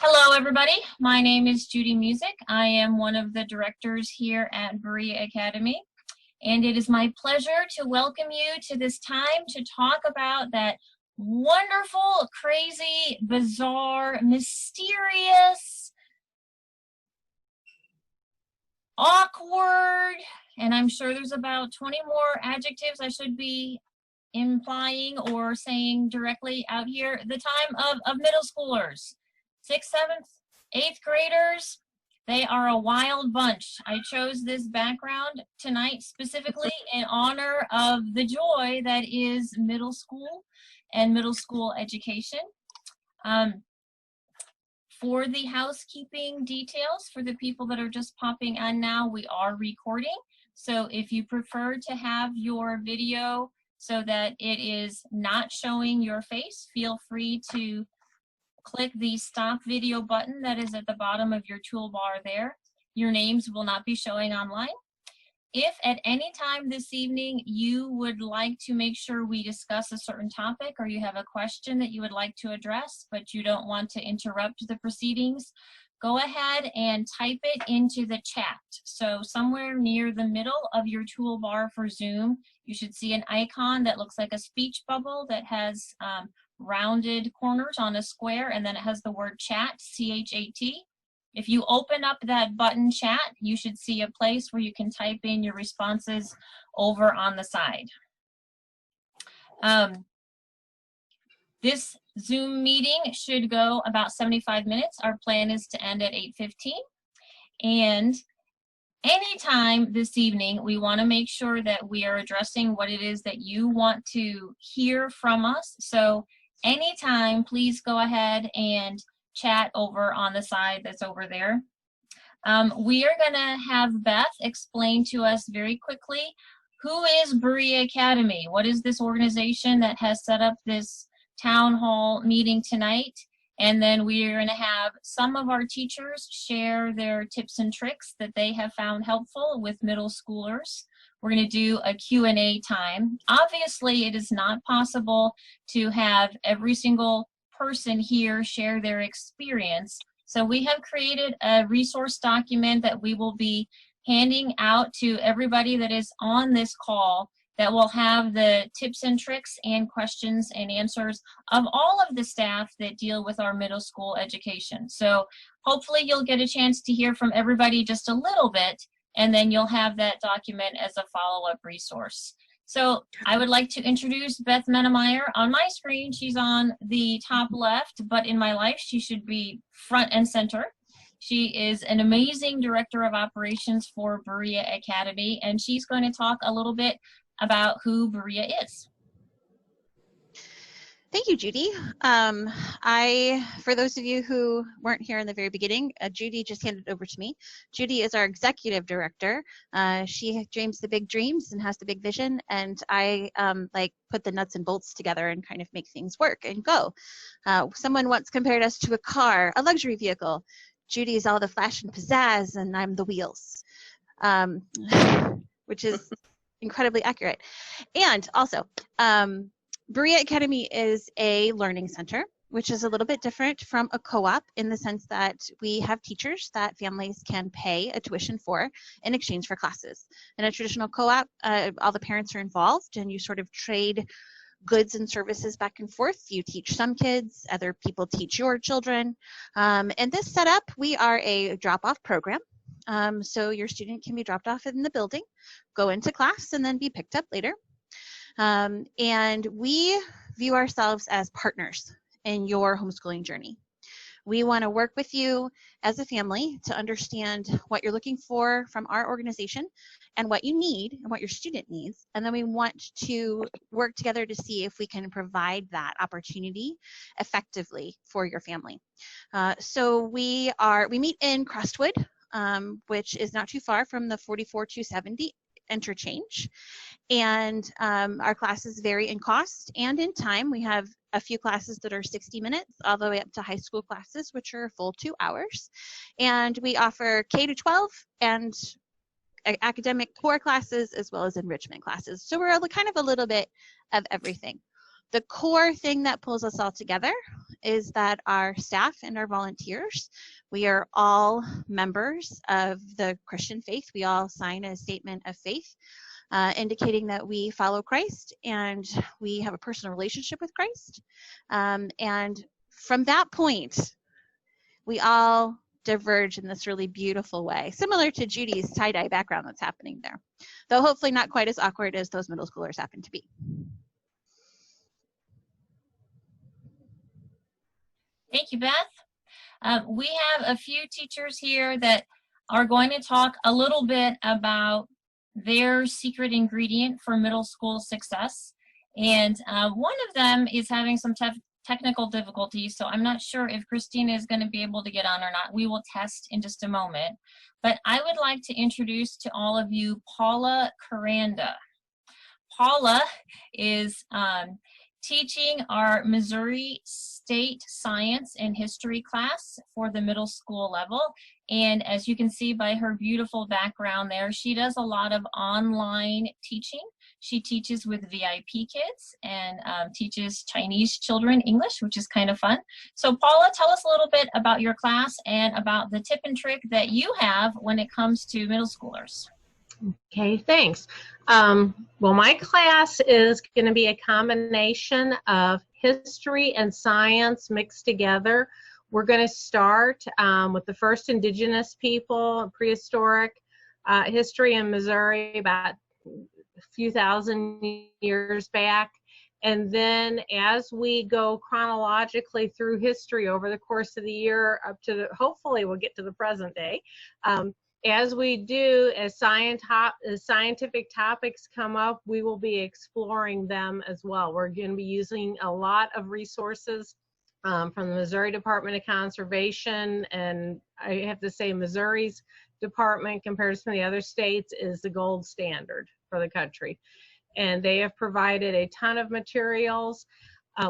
Hello, everybody. My name is Judy Music. I am one of the directors here at Berea Academy, and it is my pleasure to welcome you to this time to talk about that wonderful, crazy, bizarre, mysterious, awkward, and I'm sure there's about 20 more adjectives I should be implying or saying directly out here, the time of middle schoolers. 6th, 7th, 8th graders, they are a wild bunch. I chose this background tonight specifically in honor of the joy that is middle school and middle school education. For the housekeeping details, for the people that are just popping on now, we are recording. So if you prefer to have your video so that it is not showing your face, feel free to click the stop video button that is at the bottom of your toolbar there. Your names will not be showing online. If at any time this evening you would like to make sure we discuss a certain topic, or you have a question that you would like to address, but you don't want to interrupt the proceedings, go ahead and type it into the chat. So somewhere near the middle of your toolbar for Zoom, you should see an icon that looks like a speech bubble that has rounded corners on a square, and then it has the word chat, C-H-A-T. If you open up that button chat, you should see a place where you can type in your responses over on the side. This Zoom meeting should go about 75 minutes. Our plan is to end at 8:15. And anytime this evening, we want to make sure that we are addressing what it is that you want to hear from us. So anytime, please go ahead and chat over on the side that's over there. We are going to have Beth explain to us very quickly, who is Berea Academy? What is this organization that has set up this town hall meeting tonight? And then we are going to have some of our teachers share their tips and tricks that they have found helpful with middle schoolers. We're going to do a Q&A time. Obviously, it is not possible to have every single person here share their experience. So we have created a resource document that we will be handing out to everybody that is on this call, that will have the tips and tricks and questions and answers of all of the staff that deal with our middle school education. So hopefully you'll get a chance to hear from everybody just a little bit, and then you'll have that document as a follow-up resource. So I would like to introduce Beth Menemeyer. On my screen, she's on the top left, but in my life, she should be front and center. She is an amazing director of operations for Berea Academy, and she's going to talk a little bit about who Berea is. Thank you, Judy. For those of you who weren't here in the very beginning, Judy just handed it over to me. Judy is our executive director. She dreams the big dreams and has the big vision, and I put the nuts and bolts together and kind of make things work and go. Someone once compared us to a car, a luxury vehicle. Judy is all the flash and pizzazz, and I'm the wheels, which is incredibly accurate. And also, Berea Academy is a learning center, which is a little bit different from a co-op in the sense that we have teachers that families can pay a tuition for in exchange for classes. In a traditional co-op, all the parents are involved and you sort of trade goods and services back and forth. You teach some kids, other people teach your children. In this setup, we are a drop-off program. So your student can be dropped off in the building, go into class, and then be picked up later. And we view ourselves as partners in your homeschooling journey. We want to work with you as a family to understand what you're looking for from our organization and what you need and what your student needs. And then we want to work together to see if we can provide that opportunity effectively for your family. So we meet in Crestwood, which is not too far from the 44270 interchange. And our classes vary in cost and in time. We have a few classes that are 60 minutes all the way up to high school classes, which are a full 2 hours. And we offer K-12 and academic core classes as well as enrichment classes. So we're kind of a little bit of everything. The core thing that pulls us all together is that our staff and our volunteers, we are all members of the Christian faith. We all sign a statement of faith indicating that we follow Christ and we have a personal relationship with Christ. And from that point, we all diverge in this really beautiful way, similar to Judy's tie-dye background that's happening there, though hopefully not quite as awkward as those middle schoolers happen to be. Thank you, Beth. We have a few teachers here that are going to talk a little bit about their secret ingredient for middle school success. And one of them is having some technical difficulties, so I'm not sure if Christina is going to be able to get on or not. We will test in just a moment. But I would like to introduce to all of you Paula Miranda. Paula is teaching our Missouri State Science and History class for the middle school level. And as you can see by her beautiful background there, she does a lot of online teaching. She teaches with VIP kids and teaches Chinese children English, which is kind of fun. So Paula, tell us a little bit about your class and about the tip and trick that you have when it comes to middle schoolers. Okay, thanks. Well, my class is going to be a combination of history and science mixed together. We're going to start with the first indigenous people, prehistoric history in Missouri about a few thousand years back. And then as we go chronologically through history over the course of the year up to hopefully we'll get to the present day. As we do, as scientific topics come up, we will be exploring them as well. We're going to be using a lot of resources from the Missouri Department of Conservation, and I have to say Missouri's department compared to some of the other states is the gold standard for the country. And they have provided a ton of materials.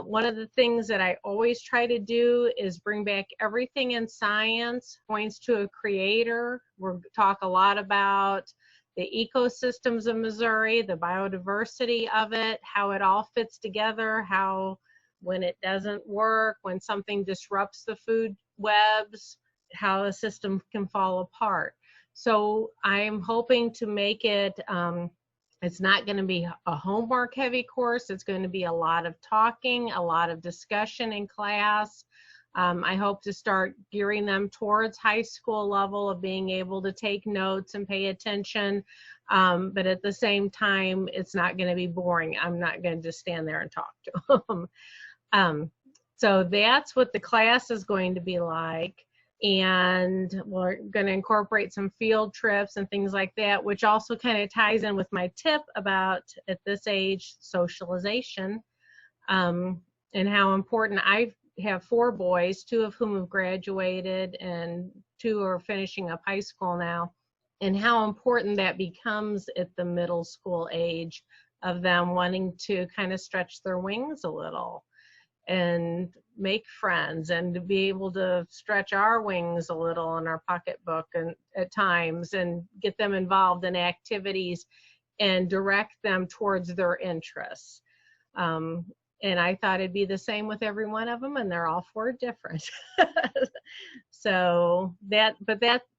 One of the things that I always try to do is bring back everything in science points to a creator. We'll talk a lot about the ecosystems of Missouri, the biodiversity of it, how it all fits together, how when it doesn't work, when something disrupts the food webs, how a system can fall apart. So I'm hoping to make it it's not going to be a homework heavy course. It's going to be a lot of talking, a lot of discussion in class. I hope to start gearing them towards high school level of being able to take notes and pay attention. But at the same time, it's not going to be boring. I'm not going to just stand there and talk to them. So that's what the class is going to be like. And we're going to incorporate some field trips and things like that, which also kind of ties in with my tip about, at this age, socialization, and how important. I have 4 boys, 2 of whom have graduated and 2 are finishing up high school now, and how important that becomes at the middle school age of them wanting to kind of stretch their wings a little and make friends, and to be able to stretch our wings a little in our pocketbook and at times, and get them involved in activities and direct them towards their interests. And I thought it'd be the same with every one of them, and they're all 4 different. So that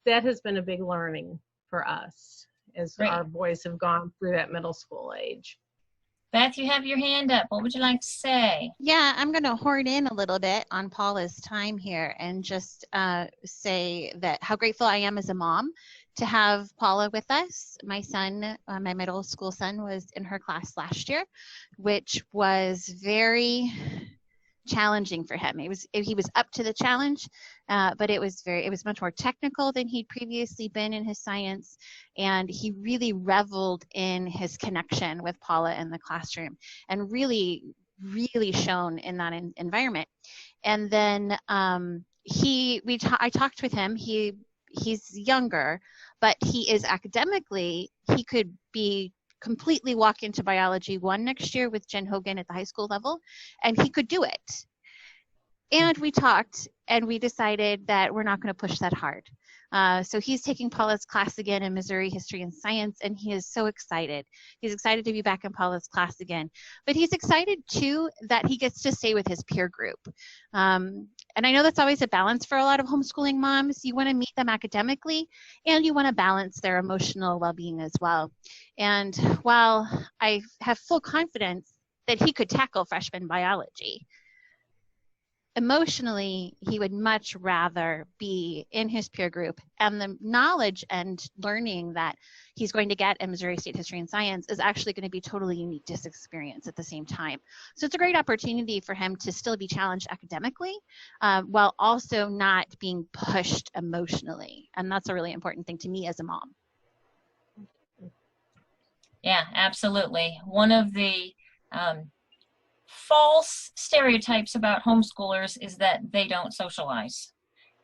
has been a big learning for us as Great. Our boys have gone through that middle school age. Beth, you have your hand up. What would you like to say? Yeah, I'm going to horn in a little bit on Paula's time here and just say that how grateful I am as a mom to have Paula with us. My son, my middle school son, was in her class last year, which was very challenging for him. He was up to the challenge, but it was much more technical than he'd previously been in his science, and he really reveled in his connection with Paula in the classroom, and really shone in that environment. And then I talked with him. He's younger, but he is academically, he could be completely walk into biology 1 next year with Jen Hogan at the high school level, and he could do it. And we talked and we decided that we're not going to push that hard. So he's taking Paula's class again in Missouri History and Science, and he is so excited. He's excited to be back in Paula's class again. But he's excited, too, that he gets to stay with his peer group. And I know that's always a balance for a lot of homeschooling moms. You want to meet them academically, and you want to balance their emotional well-being as well. And while I have full confidence that he could tackle freshman biology, emotionally, he would much rather be in his peer group, and the knowledge and learning that he's going to get in Missouri State History and Science is actually going to be totally unique to his experience at the same time. So it's a great opportunity for him to still be challenged academically while also not being pushed emotionally. And that's a really important thing to me as a mom. Yeah, absolutely. One of the false stereotypes about homeschoolers is that they don't socialize.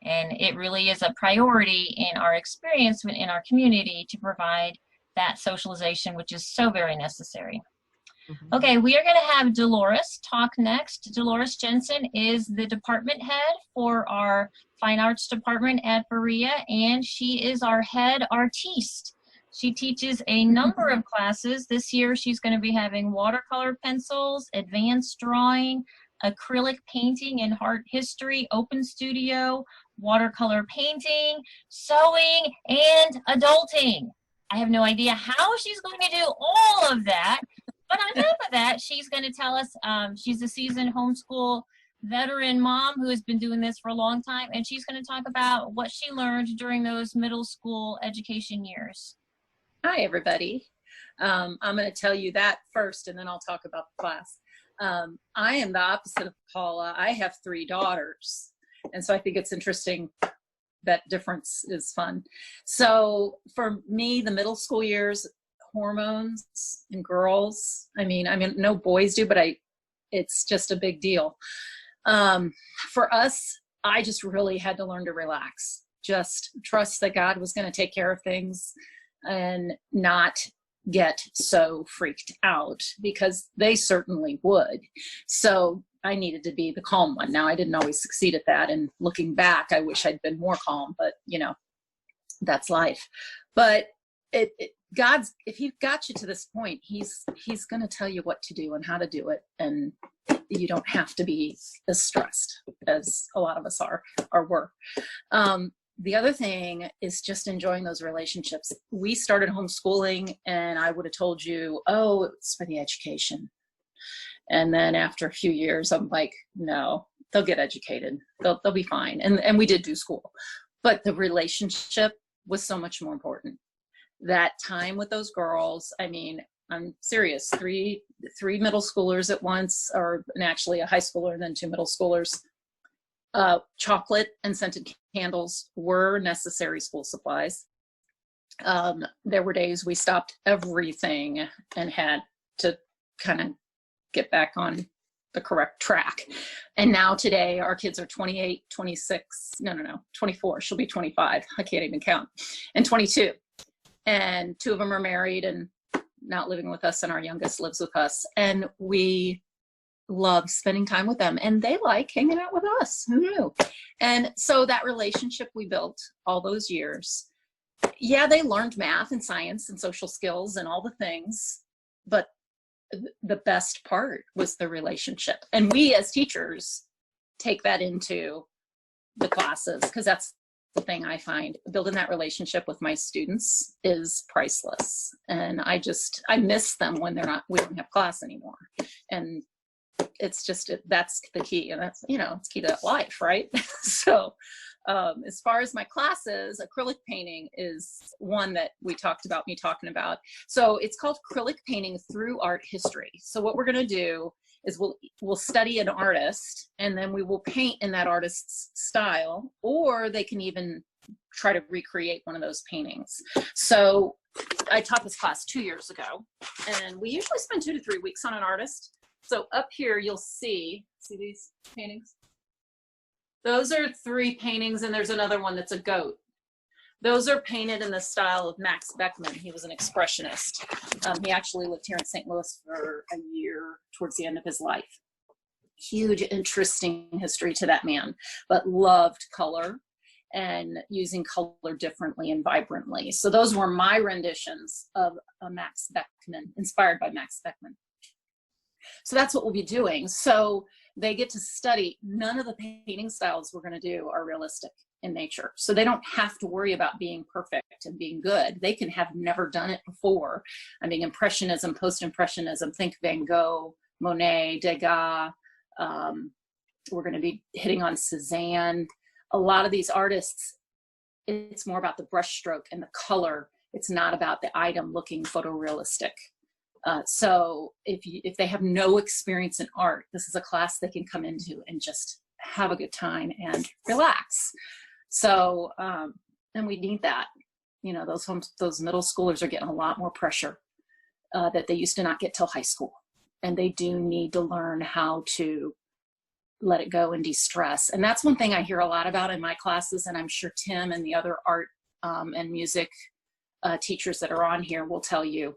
And it really is a priority in our experience in our community to provide that socialization, which is so very necessary. Okay, we are going to have Dolores talk next. Dolores Jenson is the department head for our Fine Arts department at Berea, and she is our head artiste. She teaches a number of classes. This year she's going to be having watercolor pencils, advanced drawing, acrylic painting and art history, open studio, watercolor painting, sewing, and adulting. I have no idea how she's going to do all of that, but on top of that, she's going to tell us, she's a seasoned homeschool veteran mom who has been doing this for a long time, and she's going to talk about what she learned during those middle school education years. Hi, everybody. I'm going to tell you that first, and then I'll talk about the class. I am the opposite of Paula. I have 3 daughters, and so I think it's interesting. That difference is fun. So for me, the middle school years, hormones in girls, I mean, no boys do, but it's just a big deal. For us, I just really had to learn to relax, just trust that God was going to take care of things and not get so freaked out, because they certainly would. So I needed to be the calm one. Now, I didn't always succeed at that, and looking back, I wish I'd been more calm, but you know, that's life. But God's, if he got you to this point, he's going to tell you what to do and how to do it, and you don't have to be as stressed as a lot of us are or were. The other thing is just enjoying those relationships. We started homeschooling, and I would have told you, oh, it's for the education. And then after a few years, I'm like, no, they'll get educated. They'll be fine. And we did do school. But the relationship was so much more important. That time with those girls, I mean, I'm serious, three middle schoolers at once, and actually a high schooler and then 2 middle schoolers. Chocolate and scented candles were necessary school supplies. There were days we stopped everything and had to kind of get back on the correct track. And now today our kids are 28, 26, 24. She'll be 25. I can't even count. And 22. And 2 of them are married and not living with us, and our youngest lives with us. And we love spending time with them, and they like hanging out with us. Who knew? And so that relationship we built all those years, yeah, they learned math and science and social skills and all the things, but the best part was the relationship. And we as teachers take that into the classes, because that's the thing I find, building that relationship with my students is priceless. And I miss them when we don't have class anymore. And it's just, that's the key. And that's, it's key to life, right? So as far as my classes, acrylic painting is one that me talking about. So it's called Acrylic Painting through Art History. So what we're going to do is we'll study an artist, and then we will paint in that artist's style, or they can even try to recreate one of those paintings. So I taught this class 2 years ago, and we usually spend 2 to 3 weeks on an artist. So up here, you'll see these paintings? Those are 3 paintings, and there's another one that's a goat. Those are painted in the style of Max Beckman. He was an expressionist. He actually lived here in St. Louis for a year towards the end of his life. Huge, interesting history to that man, but loved color and using color differently and vibrantly. So those were my renditions of Max Beckman, inspired by Max Beckman. So that's what we'll be doing. So they get to study. None of the painting styles we're going to do are realistic in nature. So they don't have to worry about being perfect and being good. They can have never done it before. I mean, Impressionism, Post-Impressionism, think Van Gogh, Monet, Degas. We're going to be hitting on Cézanne. A lot of these artists, it's more about the brushstroke and the color. It's not about the item looking photorealistic. So if they have no experience in art, this is a class they can come into and just have a good time and relax. So, and we need that. You know, those middle schoolers are getting a lot more pressure that they used to not get till high school. And they do need to learn how to let it go and de-stress. And that's one thing I hear a lot about in my classes, and I'm sure Tim and the other art and music teachers that are on here will tell you.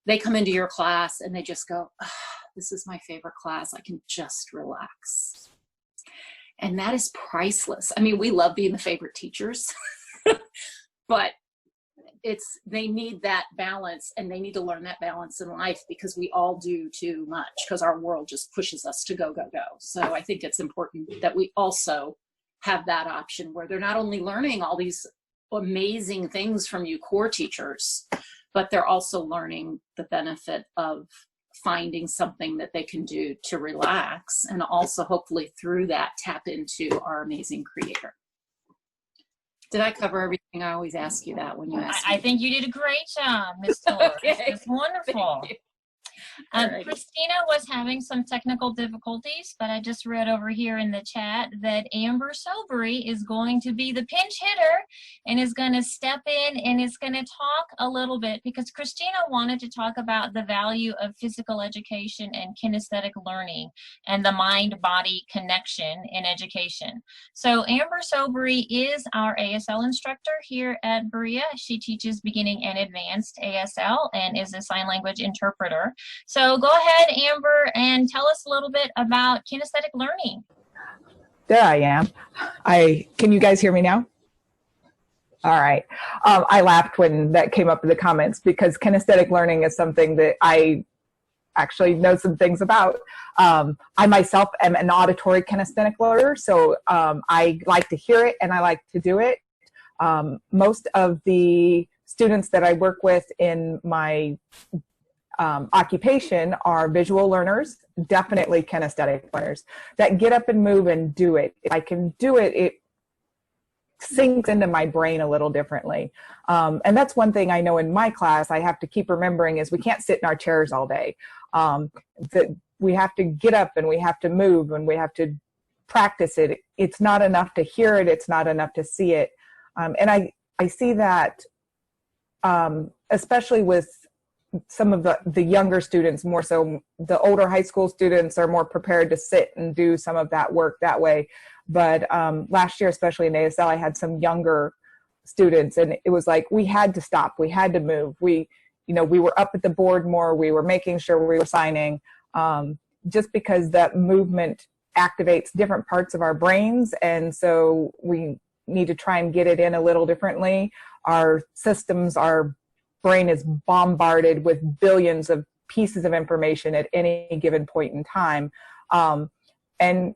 They come into your class and they just go, oh, this is my favorite class. I can just relax. And that is priceless. I mean, we love being the favorite teachers, but they need that balance, and they need to learn that balance in life, because we all do too much, because our world just pushes us to go, go, go. So I think it's important that we also have that option where they're not only learning all these amazing things from you core teachers, but they're also learning the benefit of finding something that they can do to relax, and also hopefully through that tap into our amazing creator. Did I cover everything? I always ask you that when you ask me. I think you did a great job, Ms. Dolores. Okay. It's wonderful. Christina was having some technical difficulties, but I just read over here in the chat that Amber Sobry is going to be the pinch hitter and is going to step in and is going to talk a little bit, because Christina wanted to talk about the value of physical education and kinesthetic learning and the mind-body connection in education. So Amber Sobry is our ASL instructor here at Berea. She teaches beginning and advanced ASL and is a sign language interpreter. So go ahead, Amber, and tell us a little bit about kinesthetic learning. There I am. Can you guys hear me now? All right. I laughed when that came up in the comments, because kinesthetic learning is something that I actually know some things about. I myself am an auditory kinesthetic learner, so I like to hear it and I like to do it. Most of the students that I work with in my occupation are visual learners, definitely kinesthetic learners that get up and move and do it. If I can do it, it sinks into my brain a little differently. And that's one thing I know in my class I have to keep remembering is we can't sit in our chairs all day. That we have to get up and we have to move and we have to practice it. It's not enough to hear it. It's not enough to see it. And I see that especially with some of the younger students, more so the older high school students are more prepared to sit and do some of that work that way. But last year, especially in ASL, I had some younger students, and it was like we had to stop, we had to move. We were up at the board more, we were making sure we were signing, just because that movement activates different parts of our brains, and so we need to try and get it in a little differently. Our systems, our brain is bombarded with billions of pieces of information at any given point in time. And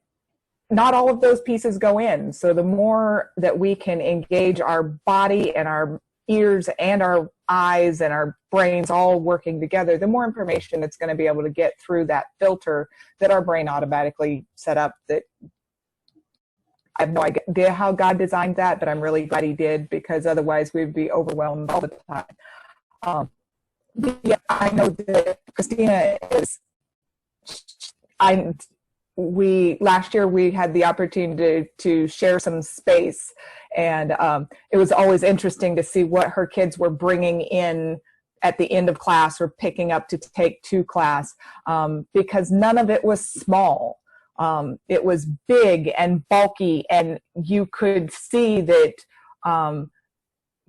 not all of those pieces go in. So the more that we can engage our body and our ears and our eyes and our brains all working together, the more information it's going to be able to get through that filter that our brain automatically set up. That I have no idea how God designed that, but I'm really glad he did, because otherwise we'd be overwhelmed all the time. Yeah, I know that Christina is, last year we had the opportunity to share some space, and it was always interesting to see what her kids were bringing in at the end of class or picking up to take to class, because none of it was small. It was big and bulky, and you could see that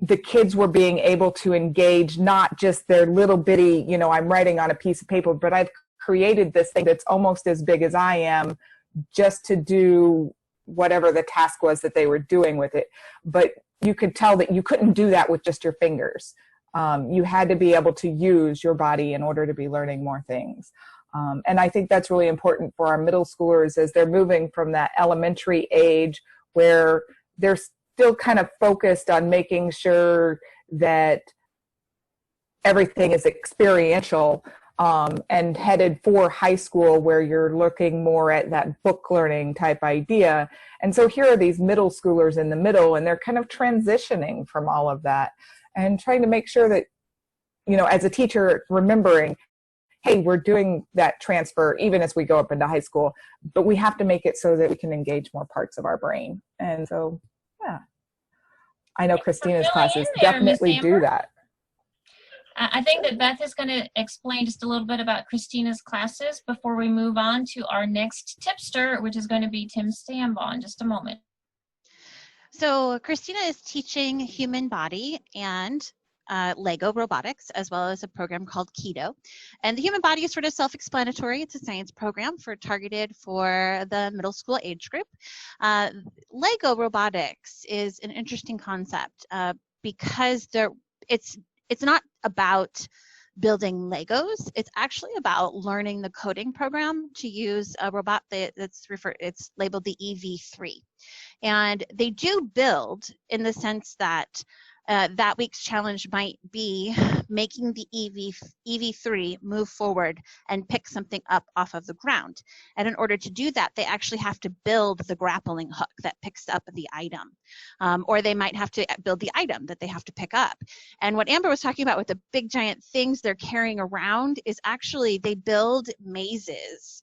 the kids were being able to engage not just their little bitty, I'm writing on a piece of paper, but I've created this thing that's almost as big as I am, just to do whatever the task was that they were doing with it. But you could tell that you couldn't do that with just your fingers. You had to be able to use your body in order to be learning more things. And I think that's really important for our middle schoolers as they're moving from that elementary age where they're still kind of focused on making sure that everything is experiential, and headed for high school where you're looking more at that book learning type idea. And so here are these middle schoolers in the middle, and they're kind of transitioning from all of that and trying to make sure that, you know, as a teacher, remembering, hey, we're doing that transfer even as we go up into high school, but we have to make it so that we can engage more parts of our brain. And so, yeah, I know Christina's classes definitely do that. I think that Beth is going to explain just a little bit about Christina's classes before we move on to our next tipster, which is going to be Tim Stambaugh in just a moment. So Christina is teaching human body and Lego robotics, as well as a program called Keto. And the human body is sort of self-explanatory. It's a science program targeted for the middle school age group. Lego robotics is an interesting concept because it's not about building Legos. It's actually about learning the coding program to use a robot it's labeled the EV3. And they do build in the sense that that week's challenge might be making the EV3 move forward and pick something up off of the ground. And in order to do that, they actually have to build the grappling hook that picks up the item. Or they might have to build the item that they have to pick up. And what Amber was talking about with the big giant things they're carrying around is actually they build mazes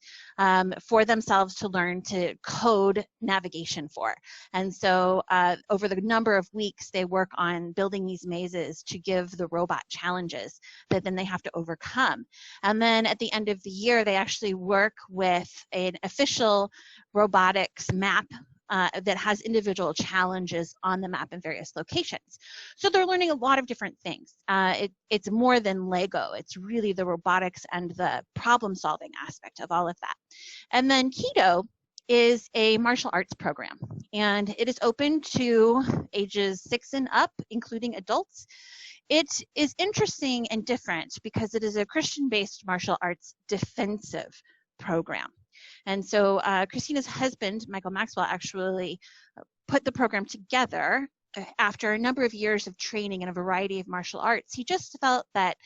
for themselves to learn to code navigation for. And so over the number of weeks, they work on building these mazes to give the robot challenges that then they have to overcome. And then at the end of the year, they actually work with an official robotics map that has individual challenges on the map in various locations. So they're learning a lot of different things. It's more than Lego. It's really the robotics and the problem-solving aspect of all of that. And then Keto is a martial arts program, and it is open to ages 6 and up, including adults. It is interesting and different because it is a Christian-based martial arts defensive program. And so Christina's husband, Michael Maxwell, actually put the program together after a number of years of training in a variety of martial arts. He just felt that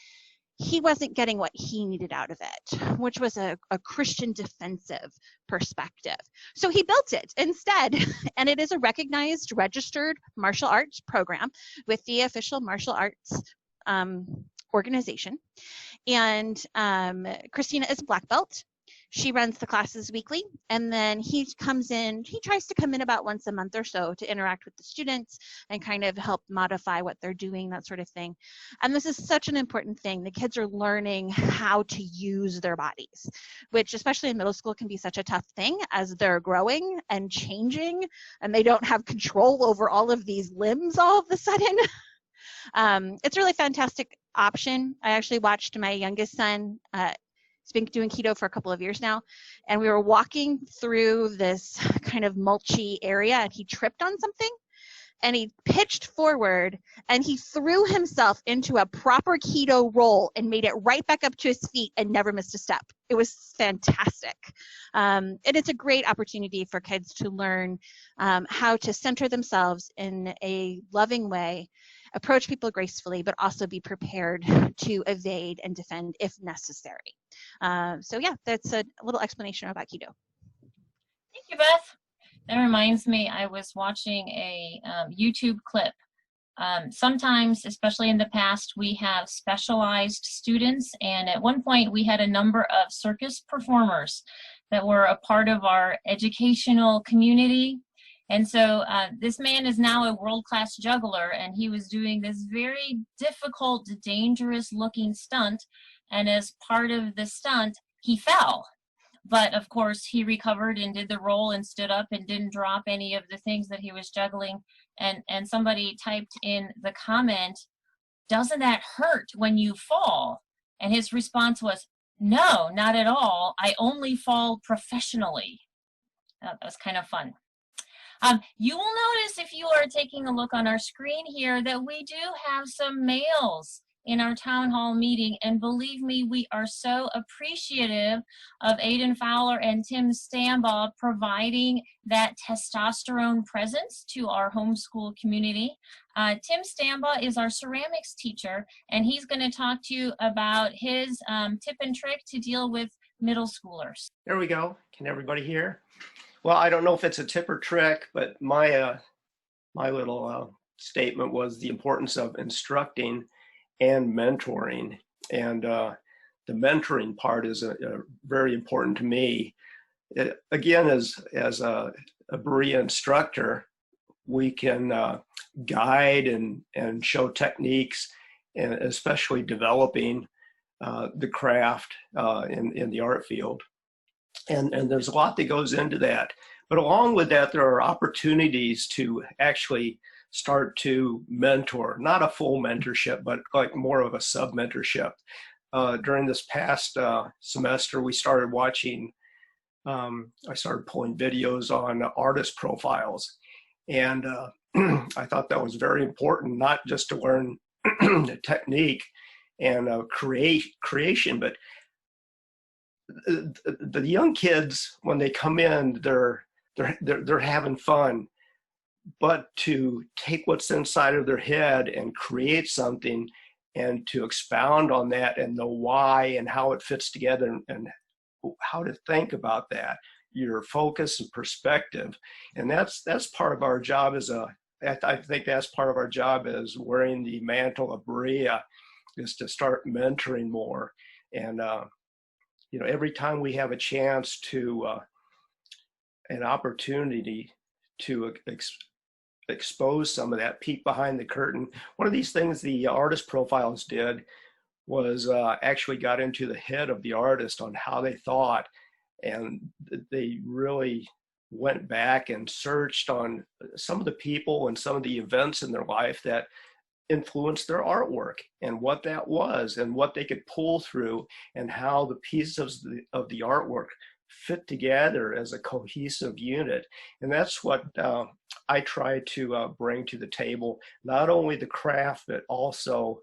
he wasn't getting what he needed out of it, which was a Christian defensive perspective. So he built it instead, and it is a recognized, registered martial arts program with the official martial arts organization. And Christina is a black belt. She runs the classes weekly, and then he tries to come in about once a month or so to interact with the students and kind of help modify what they're doing, that sort of thing. And this is such an important thing. The kids are learning how to use their bodies, which especially in middle school can be such a tough thing as they're growing and changing, and they don't have control over all of these limbs all of a sudden. It's a really fantastic option. I actually watched my youngest son, he's been doing keto for a couple of years now, and we were walking through this kind of mulchy area, and he tripped on something, and he pitched forward, and he threw himself into a proper keto roll and made it right back up to his feet and never missed a step. It was fantastic. And it's a great opportunity for kids to learn how to center themselves in a loving way, approach people gracefully, but also be prepared to evade and defend if necessary. So yeah, that's a little explanation about keto. Thank you, Beth. That reminds me, I was watching a YouTube clip. Sometimes, especially in the past, we have specialized students, and at one point we had a number of circus performers that were a part of our educational community. And so this man is now a world-class juggler, and he was doing this very difficult, dangerous-looking stunt, and as part of the stunt, he fell. But of course, he recovered and did the roll and stood up and didn't drop any of the things that he was juggling. And somebody typed in the comment, "Doesn't that hurt when you fall?" And his response was, "No, not at all. I only fall professionally." That was kind of fun. You will notice if you are taking a look on our screen here that we do have some males in our town hall meeting, and believe me, we are so appreciative of Aiden Fowler and Tim Stambaugh providing that testosterone presence to our homeschool community. Tim Stambaugh is our ceramics teacher, and he's going to talk to you about his tip and trick to deal with middle schoolers. There we go. Can everybody hear? Well, I don't know if it's a tip or trick, but my little statement was the importance of instructing and mentoring. And the mentoring part is very important to me. Again, as a Berea instructor, we can guide and show techniques, and especially developing the craft in the art field. And there's a lot that goes into that. But along with that, there are opportunities to actually start to mentor, not a full mentorship, but like more of a sub-mentorship. During this past semester, we started watching, I started pulling videos on artist profiles. And I thought that was very important, not just to learn the technique and creation, but the young kids, when they come in, they're having fun. But to take what's inside of their head and create something, and to expound on that and know why and how it fits together, and how to think about that, your focus and perspective. And that's part of our job I think that's part of our job as wearing the mantle of Berea, is to start mentoring more. And every time we have a chance to an opportunity to expose some of that, peek behind the curtain. One of these things the artist profiles did was actually got into the head of the artist on how they thought, and they really went back and searched on some of the people and some of the events in their life that influenced their artwork, and what that was, and what they could pull through, and how the pieces of the artwork fit together as a cohesive unit. And that's what I try to bring to the table, not only the craft, but also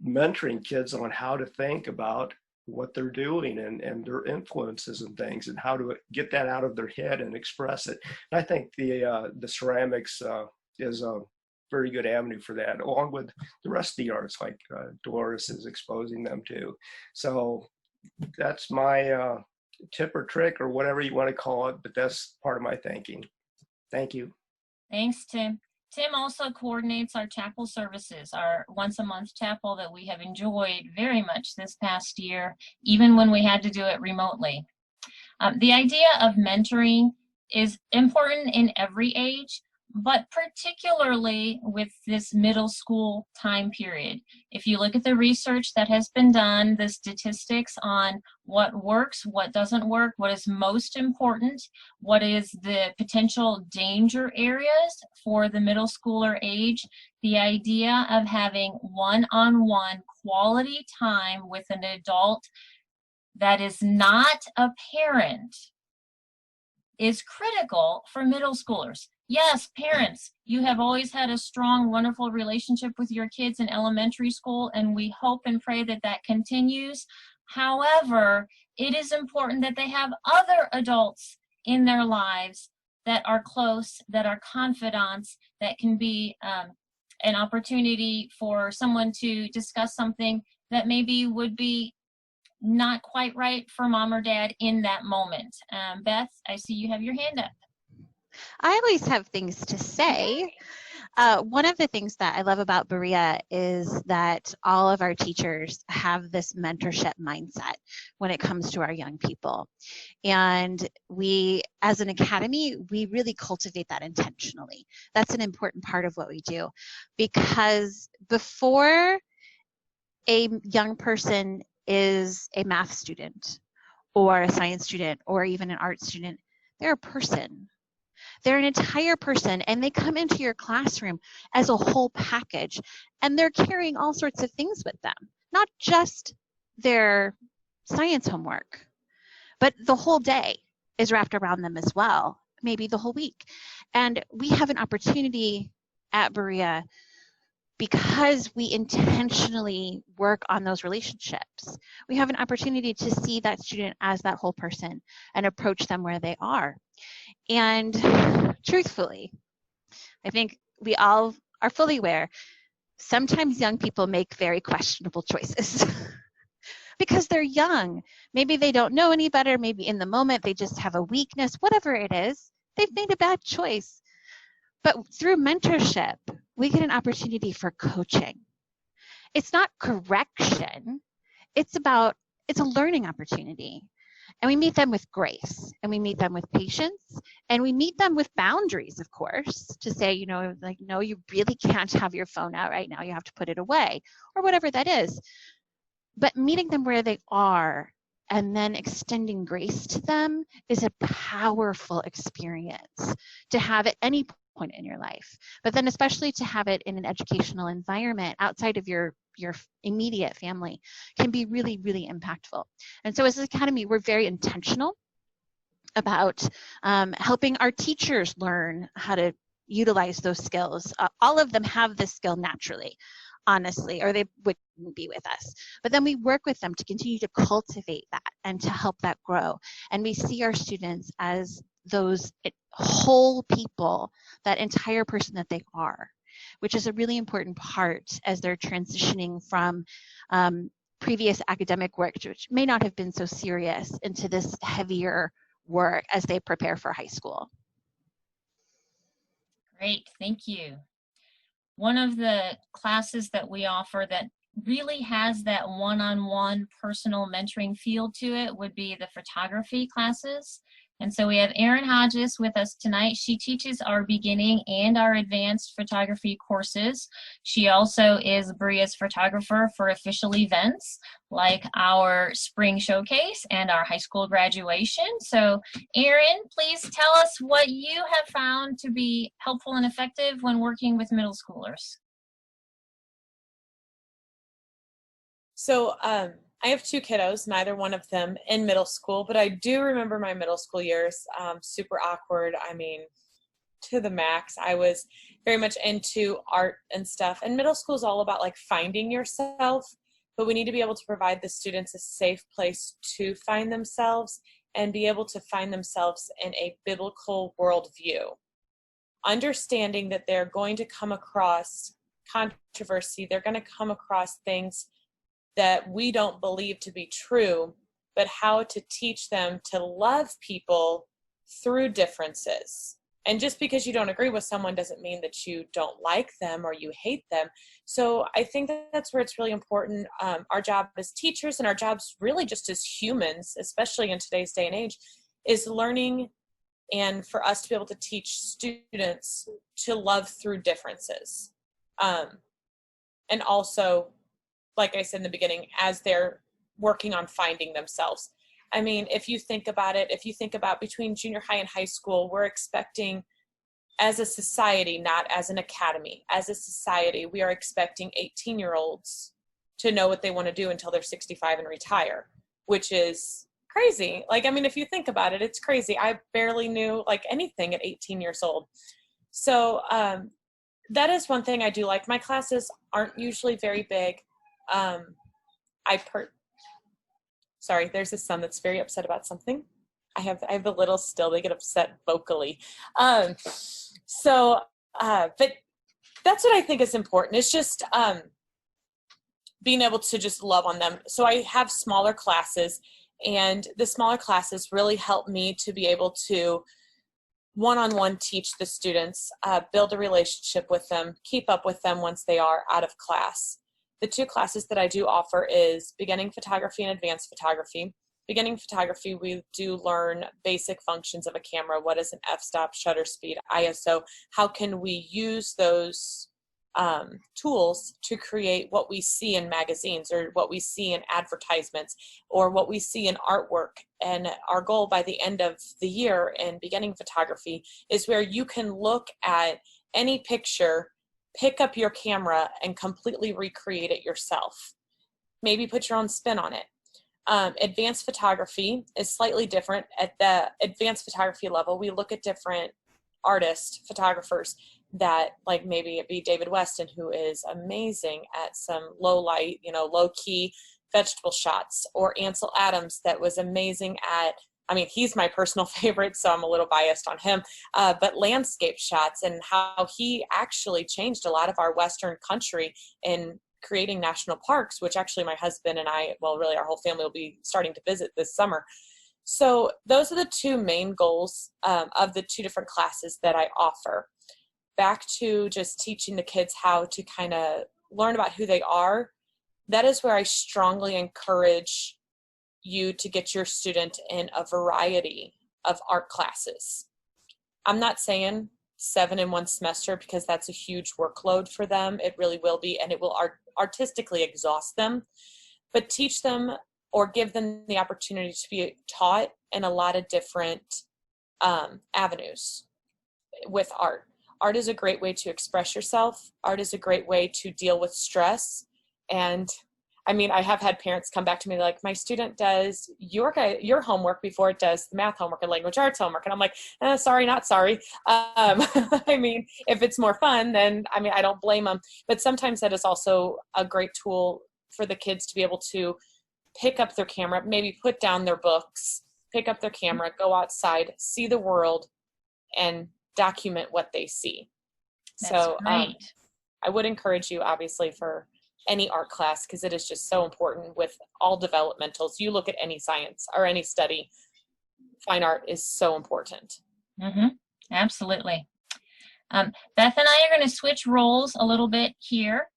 mentoring kids on how to think about what they're doing and their influences and things, and how to get that out of their head and express it. And I think the ceramics is a very good avenue for that, along with the rest of the arts, like Dolores is exposing them to. So that's my tip or trick, or whatever you want to call it, but that's part of my thinking. Thank you. Thanks, Tim. Tim also coordinates our chapel services, our once-a-month chapel that we have enjoyed very much this past year, even when we had to do it remotely. The idea of mentoring is important in every age, but particularly with this middle school time period. If you look at the research that has been done, the statistics on what works, what doesn't work, what is most important, what is the potential danger areas for the middle schooler age, the idea of having one-on-one quality time with an adult that is not a parent is critical for middle schoolers. Yes, parents, you have always had a strong, wonderful relationship with your kids in elementary school, and we hope and pray that that continues. However, it is important that they have other adults in their lives that are close, that are confidants, that can be an opportunity for someone to discuss something that maybe would be not quite right for mom or dad in that moment. Beth, I see you have your hand up. I always have things to say. One of the things that I love about Berea is that all of our teachers have this mentorship mindset when it comes to our young people. And we, as an academy, we really cultivate that intentionally. That's an important part of what we do, because before a young person is a math student or a science student or even an art student, they're a person. They're an entire person, and they come into your classroom as a whole package, and they're carrying all sorts of things with them, not just their science homework, but the whole day is wrapped around them as well. maybe the whole week. And we have an opportunity at Berea, because we intentionally work on those relationships, we have an opportunity to see that student as that whole person and approach them where they are. And truthfully, I think we all are fully aware, sometimes young people make very questionable choices because they're young. Maybe they don't know any better. Maybe in the moment they just have a weakness, whatever it is, they've made a bad choice. But through mentorship, we get an opportunity for coaching. It's not correction. It's a learning opportunity. And we meet them with grace, and we meet them with patience, and we meet them with boundaries, of course, to say, you know, like, no, you really can't have your phone out right now. You have to put it away, or whatever that is. But meeting them where they are and then extending grace to them is a powerful experience to have at any point in your life. But then especially to have it in an educational environment outside of your immediate family can be really, really impactful. And so as an academy, we're very intentional about helping our teachers learn how to utilize those skills. All of them have this skill naturally, honestly, or they wouldn't be with us. But then we work with them to continue to cultivate that and to help that grow. And we see our students as those whole people, that entire person that they are, which is a really important part as they're transitioning from previous academic work, which may not have been so serious, into this heavier work as they prepare for high school. Great, thank you. One of the classes that we offer that really has that one-on-one personal mentoring feel to it would be the photography classes. And so we have Erin Hodges with us tonight. She teaches our beginning and our advanced photography courses. She also is Berea's photographer for official events like our spring showcase and our high school graduation. So Erin, please tell us what you have found to be helpful and effective when working with middle schoolers. So I have two kiddos, neither one of them in middle school, but I do remember my middle school years, super awkward. I mean, to the max. I was very much into art and stuff. And middle school is all about like finding yourself, but we need to be able to provide the students a safe place to find themselves and be able to find themselves in a biblical worldview. Understanding that they're going to come across controversy, they're going to come across things that we don't believe to be true, but how to teach them to love people through differences. And just because you don't agree with someone doesn't mean that you don't like them or you hate them. So I think that's where it's really important. Our job as teachers and our jobs really just as humans, especially in today's day and age, is learning and for us to be able to teach students to love through differences. And also, like I said in the beginning, as they're working on finding themselves. I mean, if you think about it, if you think about between junior high and high school, we're expecting as a society, not as an academy, as a society, we are expecting 18-year-olds to know what they want to do until they're 65 and retire, which is crazy. Like, I mean, if you think about it, it's crazy. I barely knew like anything at 18 years old. So that is one thing I do like. My classes aren't usually very big. Sorry, there's a son that's very upset about something. I have a little still, they get upset vocally. But that's what I think is important. It's just being able to just love on them. So I have smaller classes, and the smaller classes really help me to be able to one-on-one teach the students, build a relationship with them, keep up with them once they are out of class. The two classes that I do offer is beginning photography and advanced photography. Beginning photography, we do learn basic functions of a camera. What is an f-stop, shutter speed, ISO? How can we use those tools to create what we see in magazines or what we see in advertisements or what we see in artwork? And our goal by the end of the year in beginning photography is where you can look at any picture, pick up your camera and completely recreate it yourself. Maybe put your own spin on it. Advanced photography is slightly different. At the advanced photography level, we look at different artists, photographers that, like, maybe it be David Weston, who is amazing at some low light, low key vegetable shots, or Ansel Adams that was amazing at, I mean, he's my personal favorite, so I'm a little biased on him, but landscape shots, and how he actually changed a lot of our Western country in creating national parks, which actually my husband and I, well, really our whole family will be starting to visit this summer. So those are the two main goals of the two different classes that I offer. Back to just teaching the kids how to kind of learn about who they are. That is where I strongly encourage you to get your student in a variety of art classes. I'm not saying 7 in one semester, because that's a huge workload for them. It really will be, and it will artistically exhaust them. But teach them, or give them the opportunity to be taught in a lot of different avenues with art. Art is a great way to express yourself. Art is a great way to deal with stress. And I mean, I have had parents come back to me like, my student does your homework before it does the math homework and language arts homework. And I'm like, sorry, not sorry. I mean, if it's more fun, then, I mean, I don't blame them. But sometimes that is also a great tool for the kids to be able to pick up their camera, maybe put down their books, pick up their camera, go outside, see the world, and document what they see. That's so great. I would encourage you, obviously, for any art class, because it is just so important with all developmentals. You look at any science or any study, fine art is so important. Mm-hmm. Absolutely. Beth and I are going to switch roles a little bit here.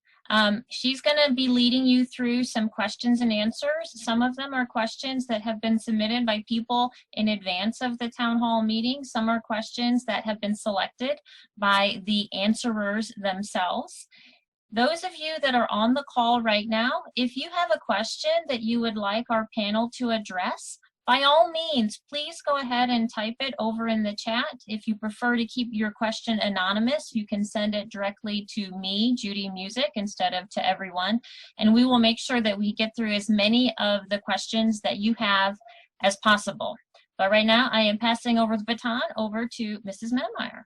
She's going to be leading you through some questions and answers. Some of them are questions that have been submitted by people in advance of the town hall meeting. Some are questions that have been selected by the answerers themselves. Those of you that are on the call right now, if you have a question that you would like our panel to address, by all means, please go ahead and type it over in the chat. If you prefer to keep your question anonymous, you can send it directly to me, Judy Music, instead of to everyone. And we will make sure that we get through as many of the questions that you have as possible. But right now, I am passing over the baton over to Mrs. Menemeyer.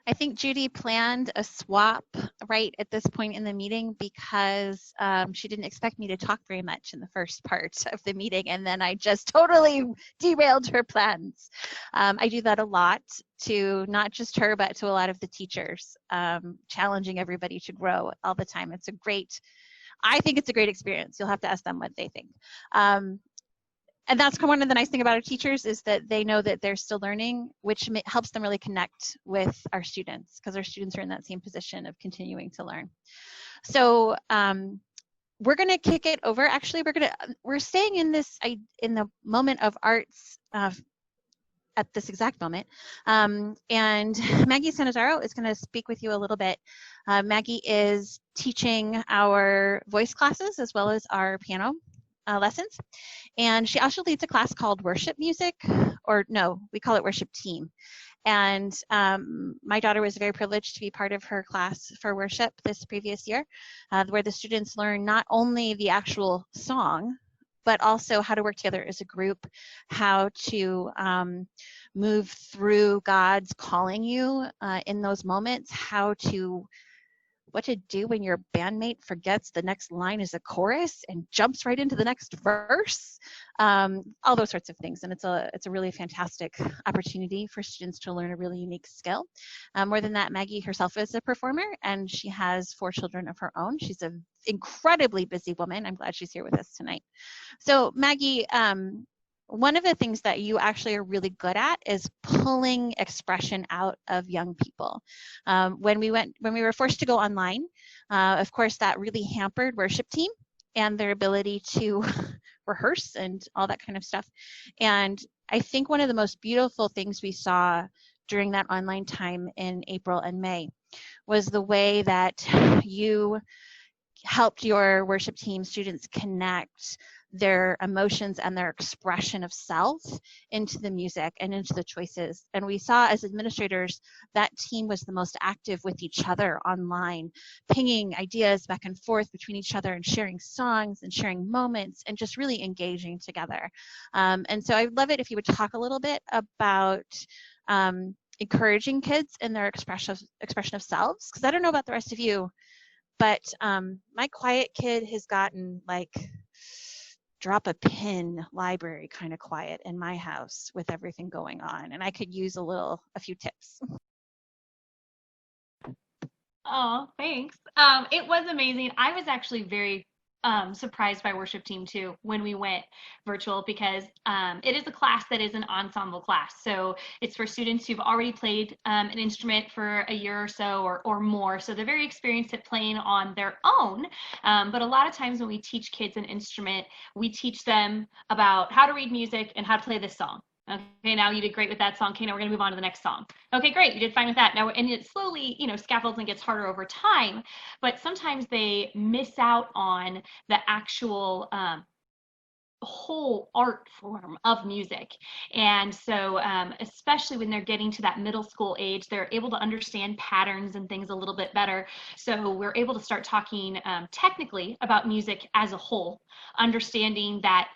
I think Judy planned a swap right at this point in the meeting because she didn't expect me to talk very much in the first part of the meeting, and then I just totally derailed her plans. I do that a lot to not just her, but to a lot of the teachers, challenging everybody to grow all the time. I think it's a great experience. You'll have to ask them what they think. And that's one of the nice things about our teachers is that they know that they're still learning, which helps them really connect with our students, because our students are in that same position of continuing to learn. So we're going to kick it over. Actually, we're staying in the moment of arts at this exact moment. And Maggie Sanazaro is going to speak with you a little bit. Maggie is teaching our voice classes as well as our piano lessons. And she also leads a class called Worship Music, or no, we call it Worship Team. And my daughter was very privileged to be part of her class for worship this previous year, where the students learn not only the actual song, but also how to work together as a group, how to move through God's calling you in those moments, what to do when your bandmate forgets the next line is a chorus and jumps right into the next verse, all those sorts of things. And it's a really fantastic opportunity for students to learn a really unique skill. More than that, Maggie herself is a performer, and she has 4 children of her own. She's an incredibly busy woman. I'm glad she's here with us tonight. So Maggie, one of the things that you actually are really good at is pulling expression out of young people. When we were forced to go online, of course, that really hampered worship team and their ability to rehearse and all that kind of stuff. And I think one of the most beautiful things we saw during that online time in April and May was the way that you helped your worship team students connect their emotions and their expression of self into the music and into the choices. And we saw as administrators, that team was the most active with each other online, pinging ideas back and forth between each other and sharing songs and sharing moments and just really engaging together. And so I'd love it if you would talk a little bit about encouraging kids in their expression of selves, because I don't know about the rest of you, but my quiet kid has gotten like drop a pin library kind of quiet in my house with everything going on, and I could use a few tips. Oh, thanks. It was amazing. I was actually very surprised by worship team too when we went virtual, because it is a class that is an ensemble class. So it's for students who've already played an instrument for a year or so or more. So they're very experienced at playing on their own. But a lot of times when we teach kids an instrument, we teach them about how to read music and how to play this song. Okay, now you did great with that song. Okay, now we're going to move on to the next song. Okay, great, you did fine with that. Now, and it slowly, scaffolds and gets harder over time, but sometimes they miss out on the actual whole art form of music. And so especially when they're getting to that middle school age, they're able to understand patterns and things a little bit better. So we're able to start talking technically about music as a whole, understanding that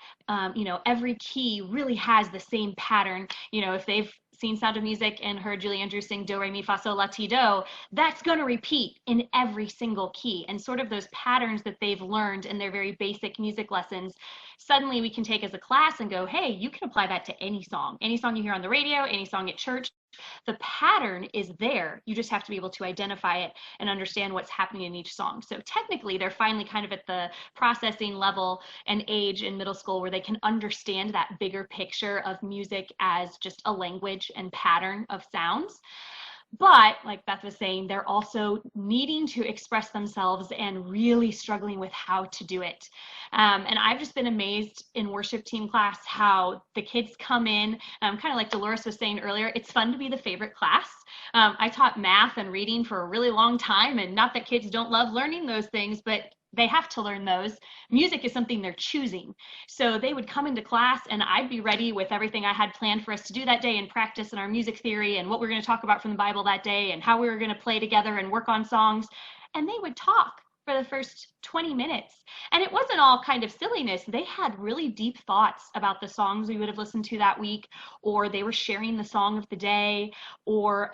every key really has the same pattern. If they've seen Sound of Music and heard Julie Andrews sing do, re, mi, fa, sol, la, ti, do, that's going to repeat in every single key. And sort of those patterns that they've learned in their very basic music lessons, suddenly we can take as a class and go, hey, you can apply that to any song you hear on the radio, any song at church. The pattern is there. You just have to be able to identify it and understand what's happening in each song. So technically, they're finally kind of at the processing level and age in middle school where they can understand that bigger picture of music as just a language and pattern of sounds. But like Beth was saying, they're also needing to express themselves and really struggling with how to do it. And I've just been amazed in worship team class how the kids come in, kind of like Dolores was saying earlier, it's fun to be the favorite class. I taught math and reading for a really long time, and not that kids don't love learning those things, but they have to learn those. Music is something they're choosing. So they would come into class and I'd be ready with everything I had planned for us to do that day and practice in our music theory and what we're going to talk about from the Bible that day and how we were going to play together and work on songs. And they would talk for the first 20 minutes. And it wasn't all kind of silliness. They had really deep thoughts about the songs we would have listened to that week, or they were sharing the song of the day, or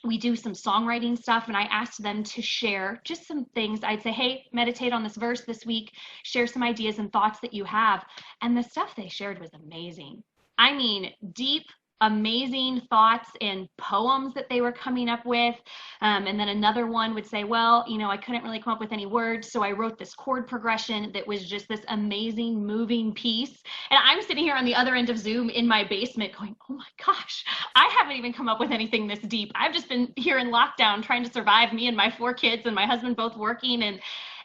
we do some songwriting stuff, and I asked them to share just some things. I'd say, hey, meditate on this verse this week, share some ideas and thoughts that you have. And the stuff they shared was amazing. I mean, deep, amazing thoughts and poems that they were coming up with. And then another one would say, well, I couldn't really come up with any words, so I wrote this chord progression that was just this amazing moving piece. And I'm sitting here on the other end of Zoom in my basement going, oh my gosh, I haven't even come up with anything this deep. I've just been here in lockdown trying to survive, me and my 4 kids and my husband both working.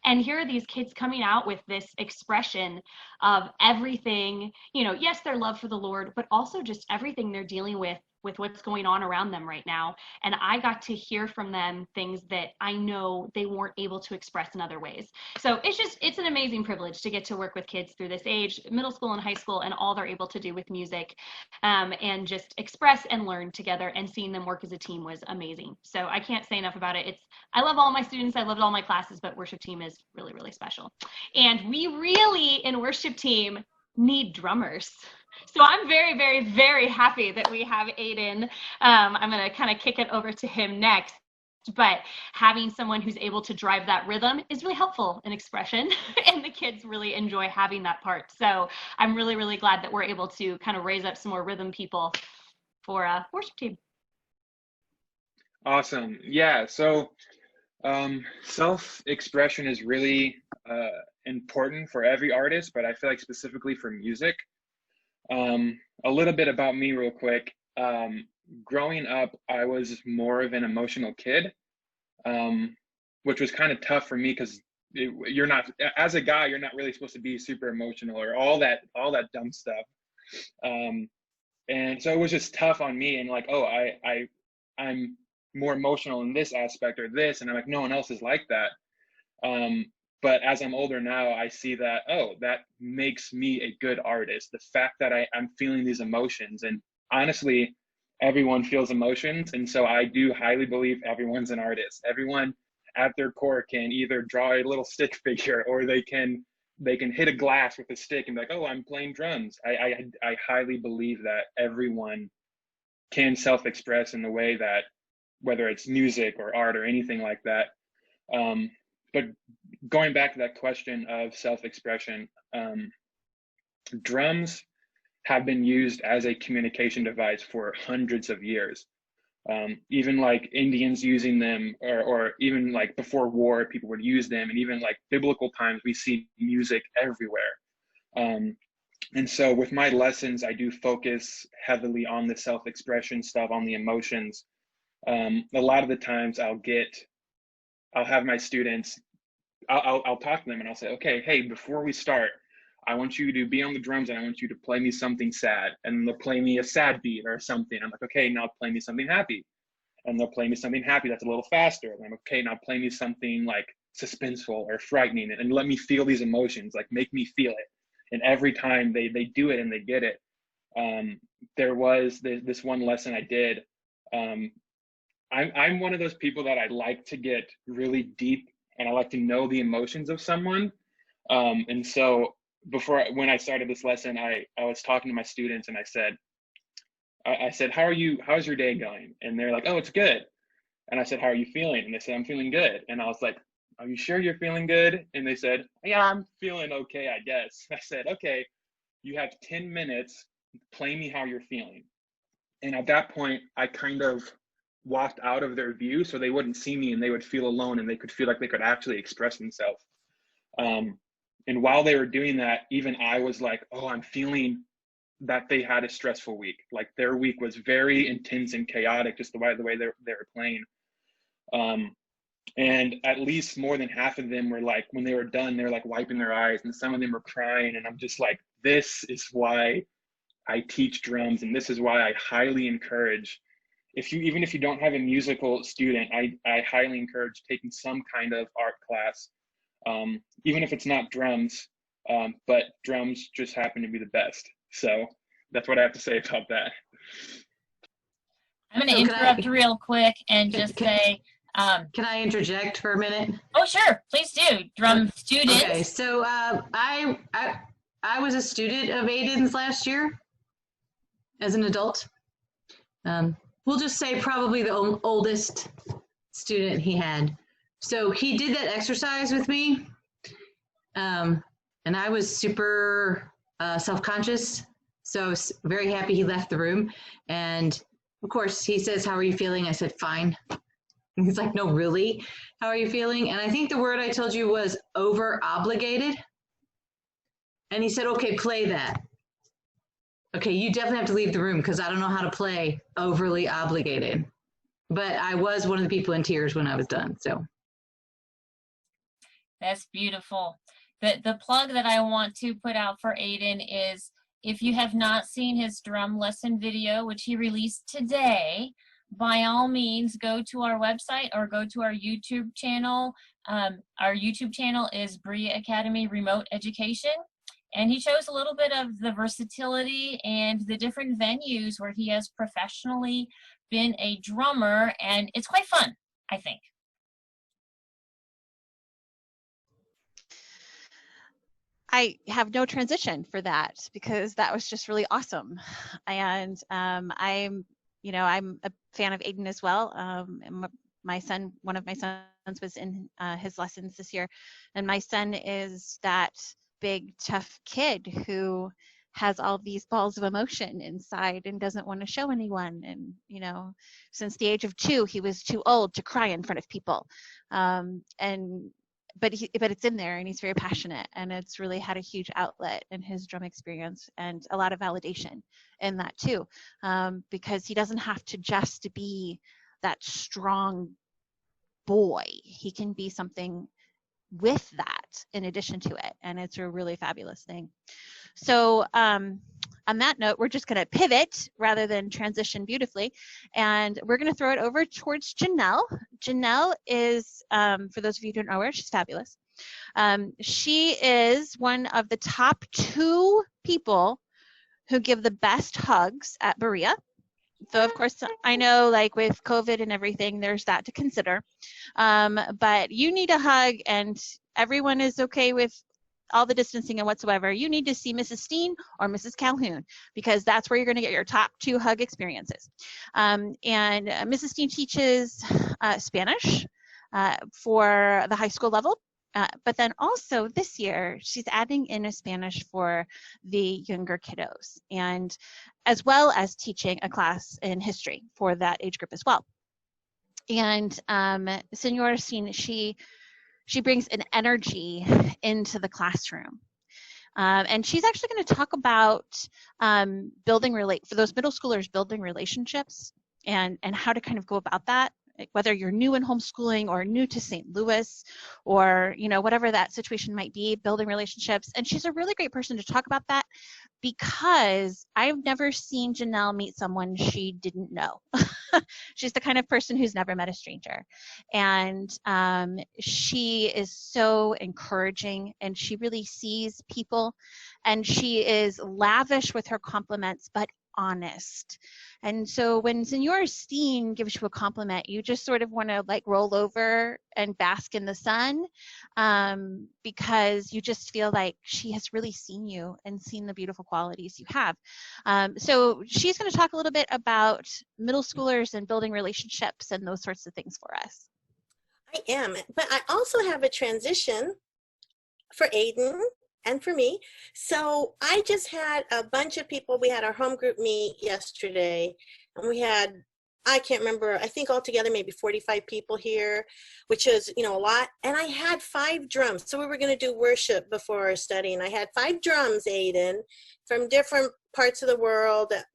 And here are these kids coming out with this expression of everything, yes, their love for the Lord, but also just everything they're dealing with what's going on around them right now. And I got to hear from them things that I know they weren't able to express in other ways. So it's an amazing privilege to get to work with kids through this age, middle school and high school, and all they're able to do with music, and just express and learn together, and seeing them work as a team was amazing. So I can't say enough about it. I love all my students, I loved all my classes, but worship team is really, really special. And we really, in worship team, need drummers. So I'm very, very, very happy that we have Aiden. I'm going to kind of kick it over to him next. But having someone who's able to drive that rhythm is really helpful in expression, and the kids really enjoy having that part. So I'm really, really glad that we're able to kind of raise up some more rhythm people for worship team. Awesome. Yeah. So self-expression is really important for every artist, but I feel like specifically for music. A little bit about me real quick. Growing up, I was more of an emotional kid, which was kind of tough for me because you're not, as a guy, you're not really supposed to be super emotional or all that dumb stuff. And so it was just tough on me, and like, oh, I'm more emotional in this aspect or this, and I'm like, no one else is like that. But as I'm older now, I see that, oh, that makes me a good artist. The fact that I'm feeling these emotions, and honestly, everyone feels emotions. And so I do highly believe everyone's an artist. Everyone at their core can either draw a little stick figure, or they can hit a glass with a stick and be like, oh, I'm playing drums. I highly believe that everyone can self-express in the way that, whether it's music or art or anything like that. But going back to that question of self-expression, drums have been used as a communication device for hundreds of years. Even like Indians using them, or even like before war, people would use them, and even like biblical times, we see music everywhere. And so with my lessons, I do focus heavily on the self-expression stuff, on the emotions. A lot of the times I'll have my students, I'll talk to them and I'll say, okay, hey, before we start, I want you to be on the drums and I want you to play me something sad. And they'll play me a sad beat or something. I'm like, okay, now play me something happy. And they'll play me something happy that's a little faster. And I'm like, okay, now play me something like suspenseful or frightening, and let me feel these emotions, like make me feel it. And every time they do it and they get it. There was this one lesson I did. I'm one of those people that I like to get really deep, and I like to know the emotions of someone. And so when I started this lesson, I was talking to my students, and I said, how's your day going? And they're like, oh, it's good. And I said, how are you feeling? And they said, I'm feeling good. And I was like, are you sure you're feeling good? And they said, yeah, I'm feeling okay, I guess. I said, okay, you have 10 minutes, play me how you're feeling. And at that point, I kind of walked out of their view so they wouldn't see me and they would feel alone and they could feel like they could actually express themselves. And while they were doing that, even I was like, oh, I'm feeling that they had a stressful week. Like their week was very intense and chaotic, just the way they were playing. And at least more than half of them were like, when they were done, they're like wiping their eyes, and some of them were crying. And I'm just like, this is why I teach drums, and this is why I highly encourage, even if you don't have a musical student, I highly encourage taking some kind of art class, even if it's not drums, but drums just happen to be the best. So that's what I have to say about that. I'm going to interrupt real quick and just say, can I interject for a minute? Oh, sure. Please do. Drum students. Okay, so I was a student of Aiden's last year as an adult. We'll just say probably the oldest student he had. So he did that exercise with me, and I was super self-conscious. So I was very happy he left the room. And of course, he says, how are you feeling? I said, fine. And he's like, no, really? How are you feeling? And I think the word I told you was over-obligated. And he said, okay, play that. Okay, you definitely have to leave the room because I don't know how to play overly obligated. But I was one of the people in tears when I was done, so. That's beautiful. The plug that I want to put out for Aiden is, if you have not seen his drum lesson video, which he released today, by all means, go to our website or go to our YouTube channel. Our YouTube channel is Berea Academy Remote Education. And he shows a little bit of the versatility and the different venues where he has professionally been a drummer. And it's quite fun, I think. I have no transition for that because that was just really awesome. And I'm a fan of Aiden as well. One of my sons was in his lessons this year, and my son is that big, tough kid who has all these balls of emotion inside and doesn't want to show anyone. And, since the age of 2, he was too old to cry in front of people. But it's in there, and he's very passionate, and it's really had a huge outlet in his drum experience and a lot of validation in that too, because he doesn't have to just be that strong boy. He can be something with that in addition to it, and it's a really fabulous thing. So on that note, we're just going to pivot rather than transition beautifully, and we're going to throw it over towards Janelle. Janelle is, for those of you who don't know her, she's fabulous. She is one of the top 2 people who give the best hugs at Berea. So of course, I know like with COVID and everything, there's that to consider. But you need a hug and everyone is okay with all the distancing and whatsoever. You need to see Mrs. Steen or Mrs. Calhoun because that's where you're going to get your top 2 hug experiences. And Mrs. Steen teaches Spanish for the high school level. But then also this year, she's adding in a Spanish for the younger kiddos, and as well as teaching a class in history for that age group as well. And Senora Steen, she brings an energy into the classroom. And she's actually going to talk about for those middle schoolers, building relationships and how to kind of go about that. Whether you're new in homeschooling or new to St. Louis or, you know, whatever that situation might be, building relationships. And she's a really great person to talk about that because I've never seen Janelle meet someone she didn't know. She's the kind of person who's never met a stranger. And she is so encouraging and she really sees people and she is lavish with her compliments, but honest. And so when Senora Steen gives you a compliment, you just sort of want to like roll over and bask in the sun because you just feel like she has really seen you and seen the beautiful qualities you have. So she's going to talk a little bit about middle schoolers and building relationships and those sorts of things for us. I am, but I also have a transition for Aiden and for me. So I just had a bunch of people. We had our home group meet yesterday, and we had, I can't remember, I think altogether maybe 45 people here, which is, you know, a lot. And I had 5 drums. So we were going to do worship before our study, and I had 5 drums, Aiden, from different parts of the world that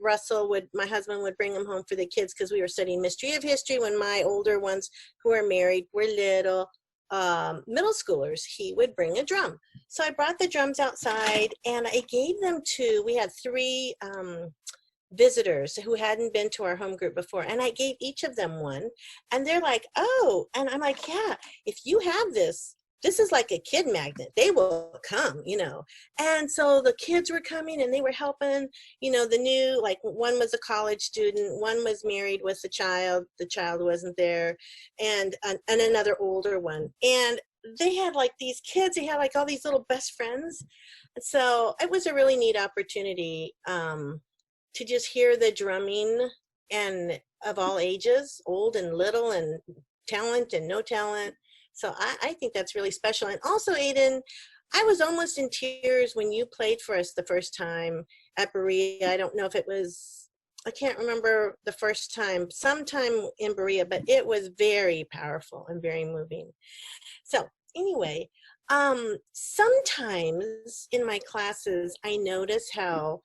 my husband would bring them home for the kids because we were studying Mystery of History when my older ones who are married were little. Middle schoolers, he would bring a drum. So I brought the drums outside and I gave them to, we had 3 visitors who hadn't been to our home group before, and I gave each of them one, and they're like, oh, and I'm like, yeah, if you have this is like a kid magnet. They will come, you know. And so the kids were coming and they were helping, you know, the new, like one was a college student, one was married with the child wasn't there, and another older one. And they had like these kids, they had like all these little best friends. And so it was a really neat opportunity to just hear the drumming and of all ages, old and little and talent and no talent. So I think that's really special. And also, Aiden, I was almost in tears when you played for us the first time at Berea. I don't know if it was, I can't remember the first time, sometime in Berea, but it was very powerful and very moving. So anyway, sometimes in my classes, I notice how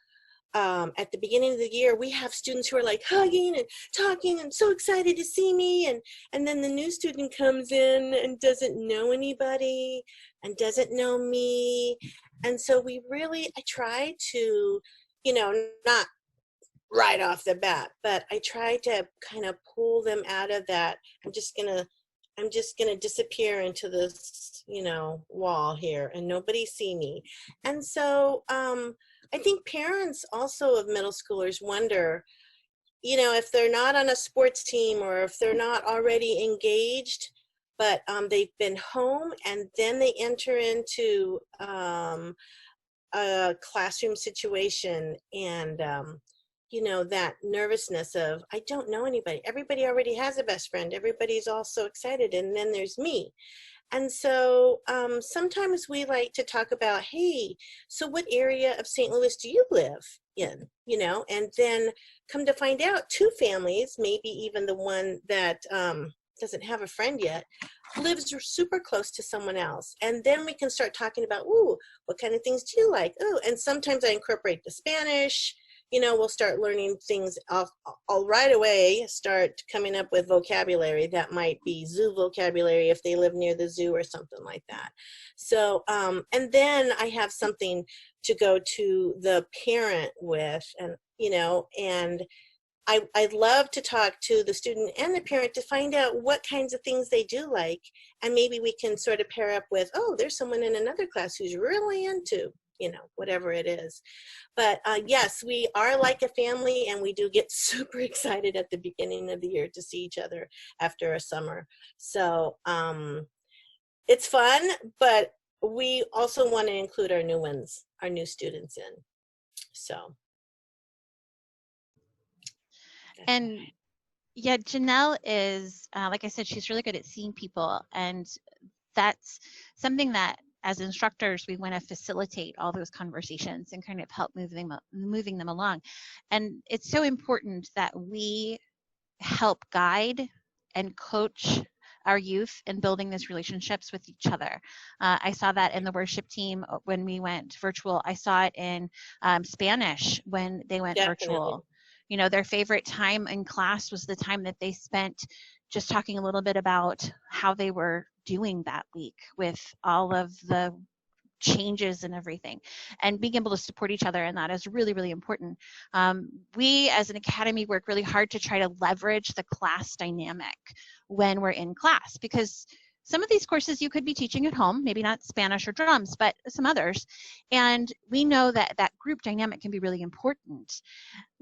at the beginning of the year, we have students who are like hugging and talking and so excited to see me. And then the new student comes in and doesn't know anybody and doesn't know me. And so I try to, you know, not right off the bat, but I try to kind of pull them out of that. I'm just gonna disappear into this, you know, wall here and nobody see me. And so, I think parents also of middle schoolers wonder, you know, if they're not on a sports team or if they're not already engaged, but they've been home and then they enter into a classroom situation and, you know, that nervousness of, I don't know anybody. Everybody already has a best friend. Everybody's all so excited. And then there's me. And so sometimes we like to talk about, hey, so what area of St. Louis do you live in? You know, and then come to find out 2 families, maybe even the one that doesn't have a friend yet, lives super close to someone else. And then we can start talking about, ooh, what kind of things do you like? Oh, and sometimes I incorporate the Spanish. You know, we'll start learning things. I'll right away start coming up with vocabulary that might be zoo vocabulary if they live near the zoo or something like that. So, and then I have something to go to the parent with, and, you know, and I'd love to talk to the student and the parent to find out what kinds of things they do like. And maybe we can sort of pair up with, oh, there's someone in another class who's really into, you know, whatever it is. But yes, we are like a family, and we do get super excited at the beginning of the year to see each other after a summer. So it's fun, but we also want to include our new ones, our new students in. So. And yeah, Janelle is, like I said, she's really good at seeing people. And that's something that as instructors, we want to facilitate all those conversations and kind of help moving them along. And it's so important that we help guide and coach our youth in building these relationships with each other. I saw that in the worship team when we went virtual. I saw it in Spanish when they went virtual. You know, their favorite time in class was the time that they spent just talking a little bit about how they were doing that week with all of the changes and everything, and being able to support each other. And that is really, really important. We as an academy work really hard to try to leverage the class dynamic when we're in class, because some of these courses you could be teaching at home, maybe not Spanish or drums, but some others. And we know that that group dynamic can be really important.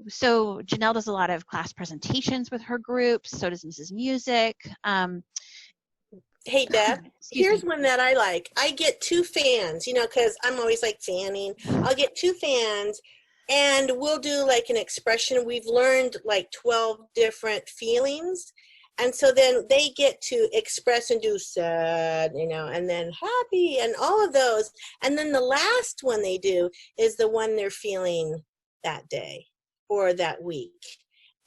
So Janelle does a lot of class presentations with her groups. So does Mrs. Music. Hey, Beth, here's one that I like. I get 2 fans, you know, because I'm always like fanning. I'll get 2 fans, and we'll do like an expression. We've learned like 12 different feelings. And so then they get to express and do sad, you know, and then happy and all of those. And then the last one they do is the one they're feeling that day or that week.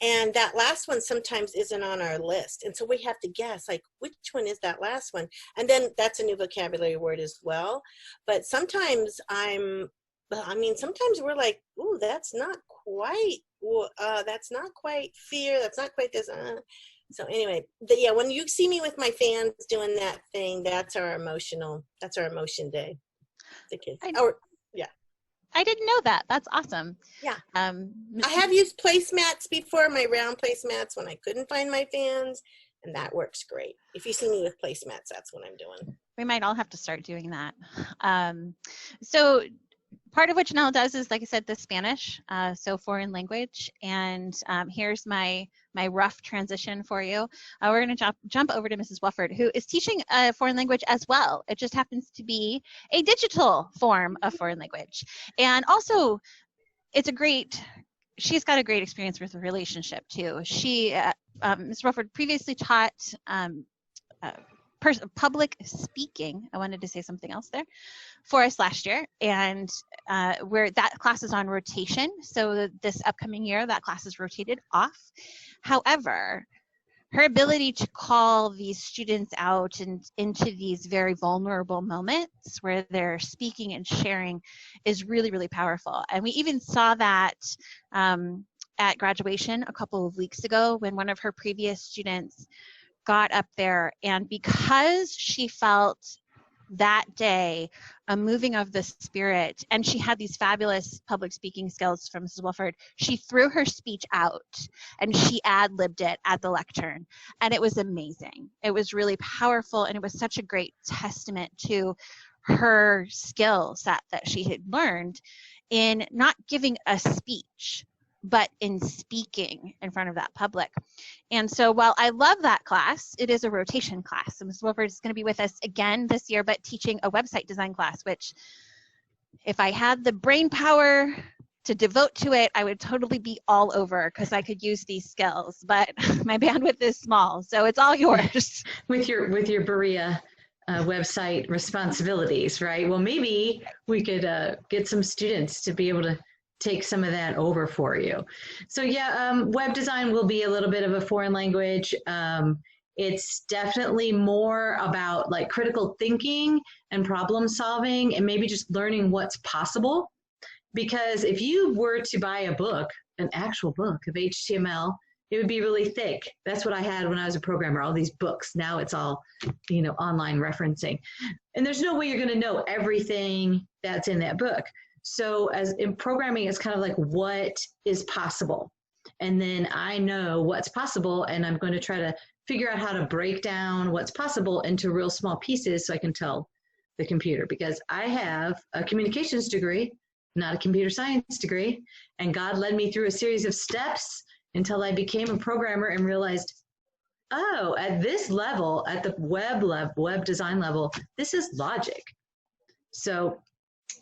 And that last one sometimes isn't on our list. And so we have to guess, like, which one is that last one? And then that's a new vocabulary word as well. But sometimes sometimes we're like, ooh, that's not quite fear. That's not quite this. So anyway, yeah, when you see me with my fans doing that thing, that's our emotion day. The kids. I didn't know that. That's awesome. Yeah. I have used placemats before, my round placemats when I couldn't find my fans, and that works great. If you see me with placemats, that's what I'm doing. We might all have to start doing that. So part of what Janelle does is, like I said, the Spanish, so foreign language. And here's my rough transition for you. We're going to jump over to Mrs. Wofford, who is teaching a foreign language as well. It just happens to be a digital form of foreign language. And also, she's got a great experience with the relationship too. She, Ms. Wofford previously taught public speaking. I wanted to say something else there for us last year, and where that class is on rotation. So this upcoming year, that class is rotated off. However, her ability to call these students out and into these very vulnerable moments where they're speaking and sharing is really, really powerful. And we even saw that at graduation a couple of weeks ago when one of her previous students got up there, and because she felt that day a moving of the spirit, and she had these fabulous public speaking skills from Mrs. Wofford, she threw her speech out and she ad-libbed it at the lectern, and it was amazing. It was really powerful, and it was such a great testament to her skill set that she had learned in not giving a speech, but in speaking in front of that public. And so while I love that class, it is a rotation class. So Ms. Wofford is going to be with us again this year, but teaching a website design class, which if I had the brain power to devote to it, I would totally be all over because I could use these skills, but my bandwidth is small, so it's all yours. With your Berea website responsibilities, right? Well, maybe we could get some students to be able to take some of that over for you. So yeah, web design will be a little bit of a foreign language. It's definitely more about like critical thinking and problem solving and maybe just learning what's possible. Because if you were to buy a book, an actual book of HTML, it would be really thick. That's what I had when I was a programmer, all these books. Now it's all, online referencing. And there's no way you're going to know everything that's in that book. So as in programming, it's kind of like what is possible. And then I know what's possible, and I'm going to try to figure out how to break down what's possible into real small pieces so I can tell the computer, because I have a communications degree, not a computer science degree, and God led me through a series of steps until I became a programmer and realized, oh, at this level, at the web design level, this is logic. So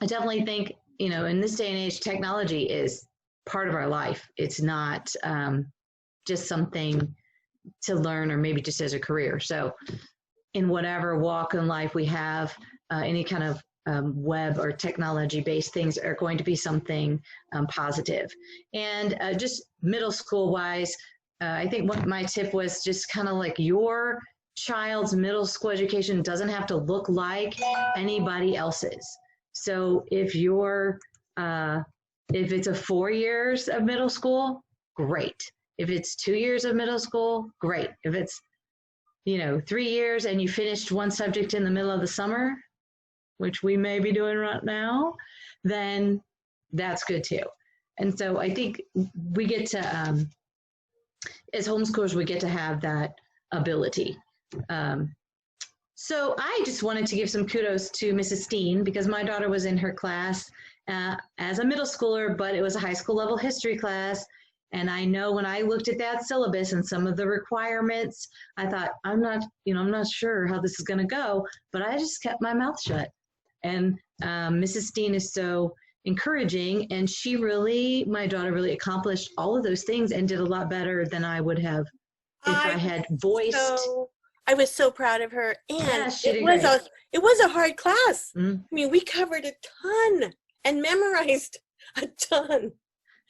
I definitely think, you know, in this day and age, technology is part of our life. It's not just something to learn or maybe just as a career. So in whatever walk in life we have, any kind of web or technology-based things are going to be something positive. And just middle school-wise, I think what my tip was just kind of like your child's middle school education doesn't have to look like anybody else's. So if you're, if it's a 4 years of middle school, great. If it's 2 years of middle school, great. If it's, you know, 3 years and you finished one subject in the middle of the summer, which we may be doing right now, then that's good too. And so I think we get to, as homeschoolers, we get to have that ability. So I just wanted to give some kudos to Mrs. Steen, because my daughter was in her class as a middle schooler, but it was a high school level history class. And I know when I looked at that syllabus and some of the requirements, I thought, I'm not sure how this is going to go, but I just kept my mouth shut. And Mrs. Steen is so encouraging, and my daughter really accomplished all of those things and did a lot better than I would have if I had voiced. I was so proud of her, and Yes, it was a hard class. I mean, we covered a ton and memorized a ton.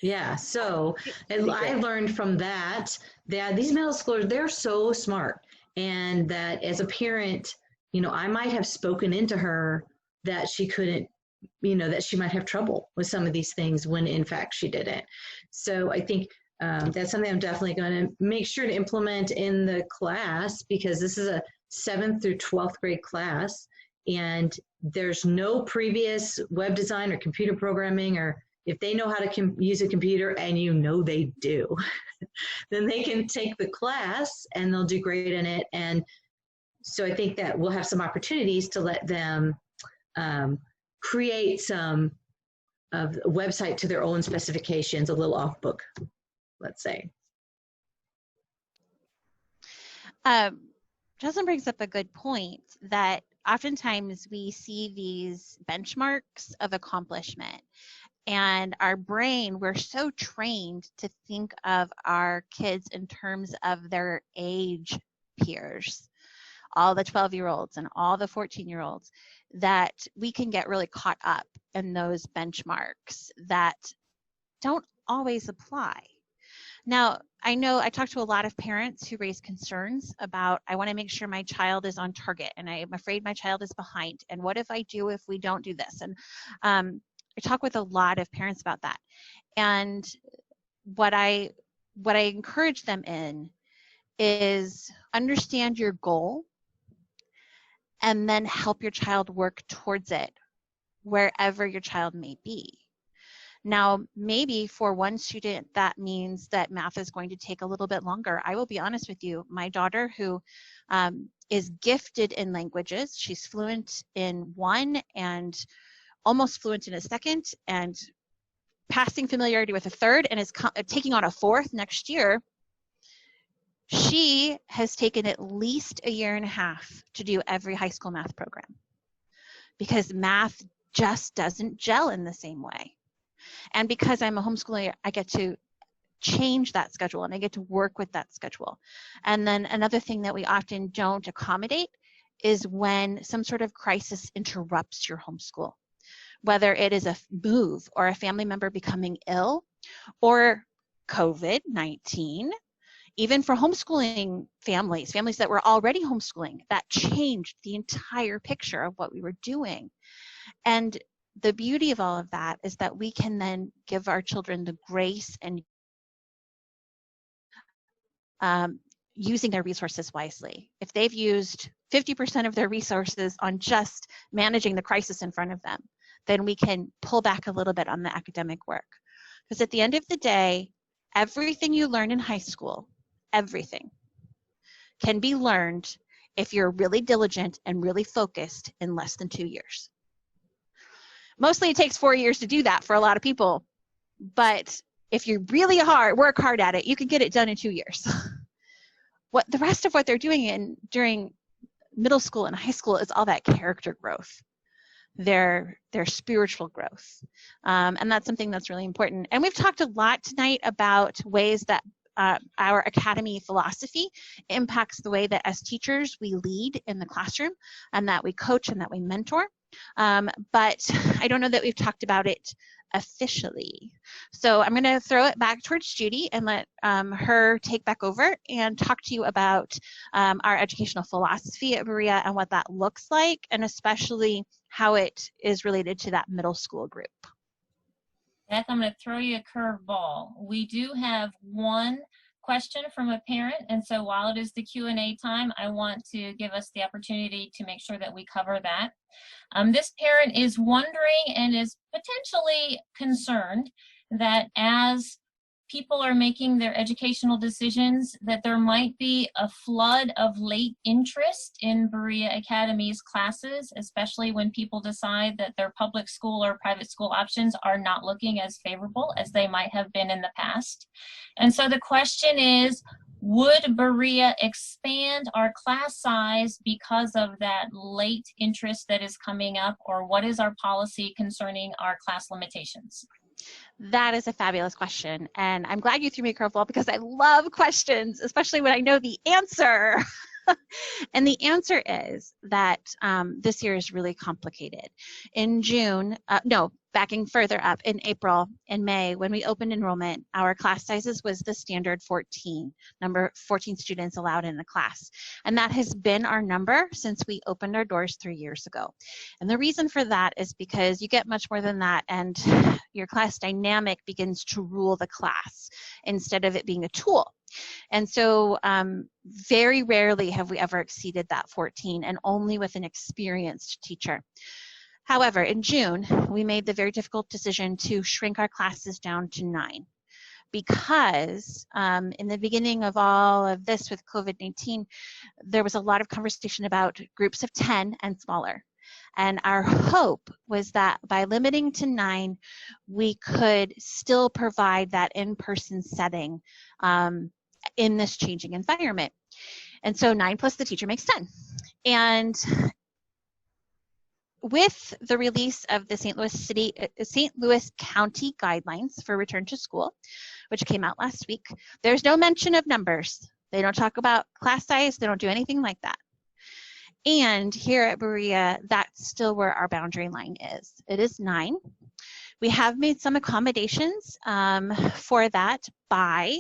Yeah, so and I learned from that these middle schoolers, they're so smart, and that as a parent, you know, I might have spoken into her that she couldn't, you know, that she might have trouble with some of these things when in fact she didn't. So I think that's something I'm definitely going to make sure to implement in the class, because this is a 7th through 12th grade class, and there's no previous web design or computer programming, or if they know how to use a computer, and you know they do, then they can take the class and they'll do great in it. And so I think that we'll have some opportunities to let them create some of a website to their own specifications, a little off book, let's say. Jocelyn brings up a good point that oftentimes we see these benchmarks of accomplishment, and our brain, we're so trained to think of our kids in terms of their age peers, all the 12-year-olds and all the 14-year-olds, that we can get really caught up in those benchmarks that don't always apply. Now, I know I talk to a lot of parents who raise concerns about, I want to make sure my child is on target, and I'm afraid my child is behind, and what if I do if we don't do this? And I talk with a lot of parents about that. And what I encourage them in is understand your goal and then help your child work towards it wherever your child may be. Now, maybe for one student, that means that math is going to take a little bit longer. I will be honest with you, my daughter, who is gifted in languages, she's fluent in one and almost fluent in a second, and passing familiarity with a third, and is taking on a fourth next year. She has taken at least a year and a half to do every high school math program, because math just doesn't gel in the same way. And because I'm a homeschooler, I get to change that schedule, and I get to work with that schedule. And then another thing that we often don't accommodate is when some sort of crisis interrupts your homeschool, whether it is a move or a family member becoming ill or COVID-19. Even for homeschooling families that were already homeschooling, that changed the entire picture of what we were doing. And the beauty of all of that is that we can then give our children the grace and using their resources wisely. If they've used 50% of their resources on just managing the crisis in front of them, then we can pull back a little bit on the academic work. Because at the end of the day, Everything you learn in high school, everything, can be learned if you're really diligent and really focused in less than 2 years. Mostly it takes 4 years to do that for a lot of people, but if you really work hard at it, you can get it done in 2 years. What the rest of what they're doing during middle school and high school is all that character growth, their spiritual growth, and that's something that's really important. And we've talked a lot tonight about ways that our academy philosophy impacts the way that as teachers we lead in the classroom and that we coach and that we mentor. But I don't know that we've talked about it officially. So I'm going to throw it back towards Judy and let her take back over and talk to you about our educational philosophy at Berea and what that looks like, and especially how it is related to that middle school group. Beth, I'm going to throw you a curveball. We do have one question from a parent, and so while it is the Q&A time, I want to give us the opportunity to make sure that we cover that. This parent is wondering and is potentially concerned that as people are making their educational decisions, that there might be a flood of late interest in Berea Academy's classes, especially when people decide that their public school or private school options are not looking as favorable as they might have been in the past. And so the question is, would Berea expand our class size because of that late interest that is coming up, or what is our policy concerning our class limitations? That is a fabulous question, and I'm glad you threw me a curveball because I love questions, especially when I know the answer. And the answer is that this year is really complicated. In June, backing further up, in April and May, when we opened enrollment, our class sizes was the standard 14 students allowed in the class. And that has been our number since we opened our doors 3 years ago. And the reason for that is because you get much more than that, and your class dynamic begins to rule the class instead of it being a tool. And so very rarely have we ever exceeded that 14, and only with an experienced teacher. However, in June, we made the very difficult decision to shrink our classes down to 9 because in the beginning of all of this with COVID-19, there was a lot of conversation about groups of 10 and smaller. And our hope was that by limiting to 9, we could still provide that in-person setting in this changing environment. And so 9 plus the teacher makes 10. And with the release of the St. Louis County guidelines for return to school, which came out last week, there's no mention of numbers. They don't talk about class size. They don't do anything like that. And here at Berea, that's still where our boundary line is. It is 9. We have made some accommodations for that by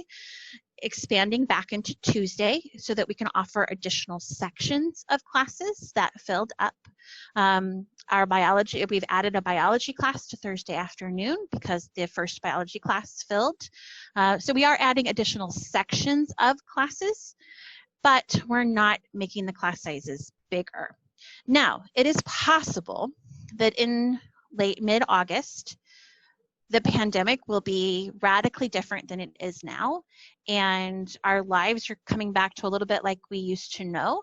expanding back into Tuesday so that we can offer additional sections of classes that filled up. We've added a biology class to Thursday afternoon because the first biology class filled. So we are adding additional sections of classes, but we're not making the class sizes bigger. Now, it is possible that in mid-August, the pandemic will be radically different than it is now, and our lives are coming back to a little bit like we used to know.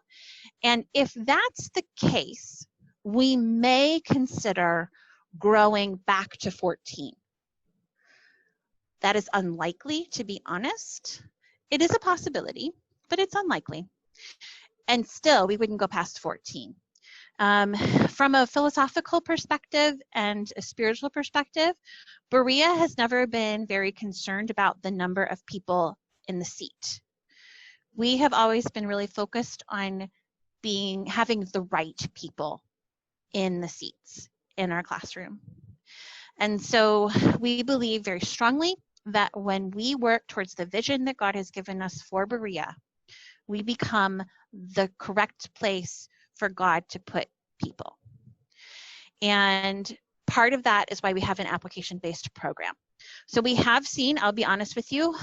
And if that's the case, we may consider growing back to 14. That is unlikely, to be honest. It is a possibility, but it's unlikely. And still, we wouldn't go past 14. From a philosophical perspective and a spiritual perspective, Berea has never been very concerned about the number of people in the seat. We have always been really focused on having the right people in the seats in our classroom. And so we believe very strongly that when we work towards the vision that God has given us for Berea, we become the correct place for God to put people. And part of that is why we have an application-based program. So we have seen, I'll be honest with you,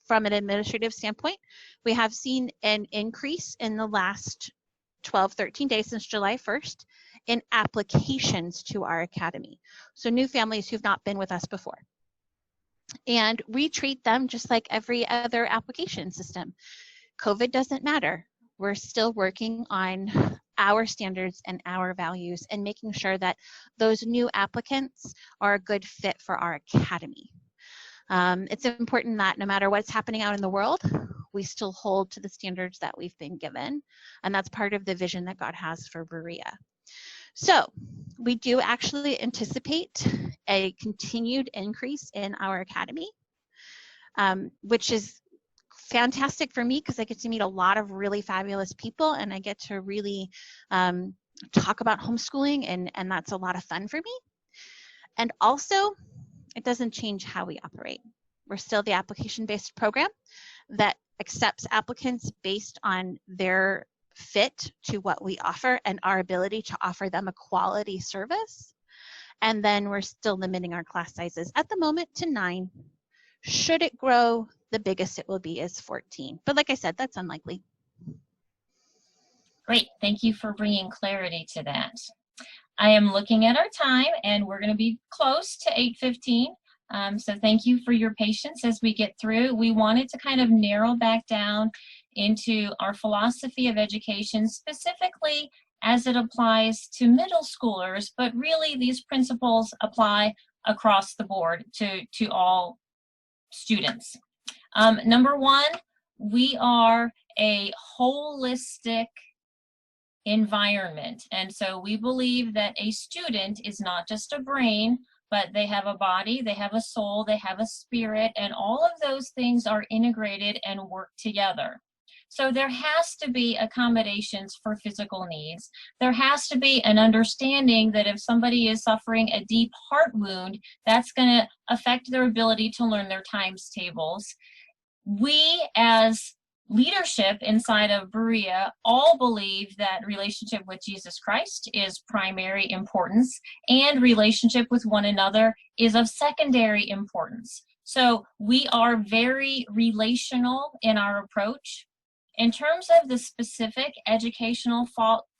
from an administrative standpoint, we have seen an increase in the last 12, 13 days since July 1st in applications to our academy. So new families who've not been with us before. And we treat them just like every other application system. COVID doesn't matter. We're still working on our standards and our values and making sure that those new applicants are a good fit for our academy. It's important that no matter what's happening out in the world, we still hold to the standards that we've been given. And that's part of the vision that God has for Berea. So we do actually anticipate a continued increase in our academy, which is fantastic for me because I get to meet a lot of really fabulous people and I get to really talk about homeschooling, and that's a lot of fun for me. And also, it doesn't change how we operate. We're still the application-based program that accepts applicants based on their fit to what we offer and our ability to offer them a quality service. And then we're still limiting our class sizes at the moment to 9. Should it grow, the biggest it will be is 14. But like I said, that's unlikely. Great, thank you for bringing clarity to that. I am looking at our time and we're going to be close to 8:15. So thank you for your patience as we get through. We wanted to kind of narrow back down into our philosophy of education, specifically as it applies to middle schoolers, but really these principles apply across the board to all students. Number one, we are a holistic environment. And so we believe that a student is not just a brain, but they have a body, they have a soul, they have a spirit, and all of those things are integrated and work together. So there has to be accommodations for physical needs. There has to be an understanding that if somebody is suffering a deep heart wound, that's going to affect their ability to learn their times tables. We as leadership inside of Berea all believe that relationship with Jesus Christ is primary importance and relationship with one another is of secondary importance. So we are very relational in our approach. In terms of the specific educational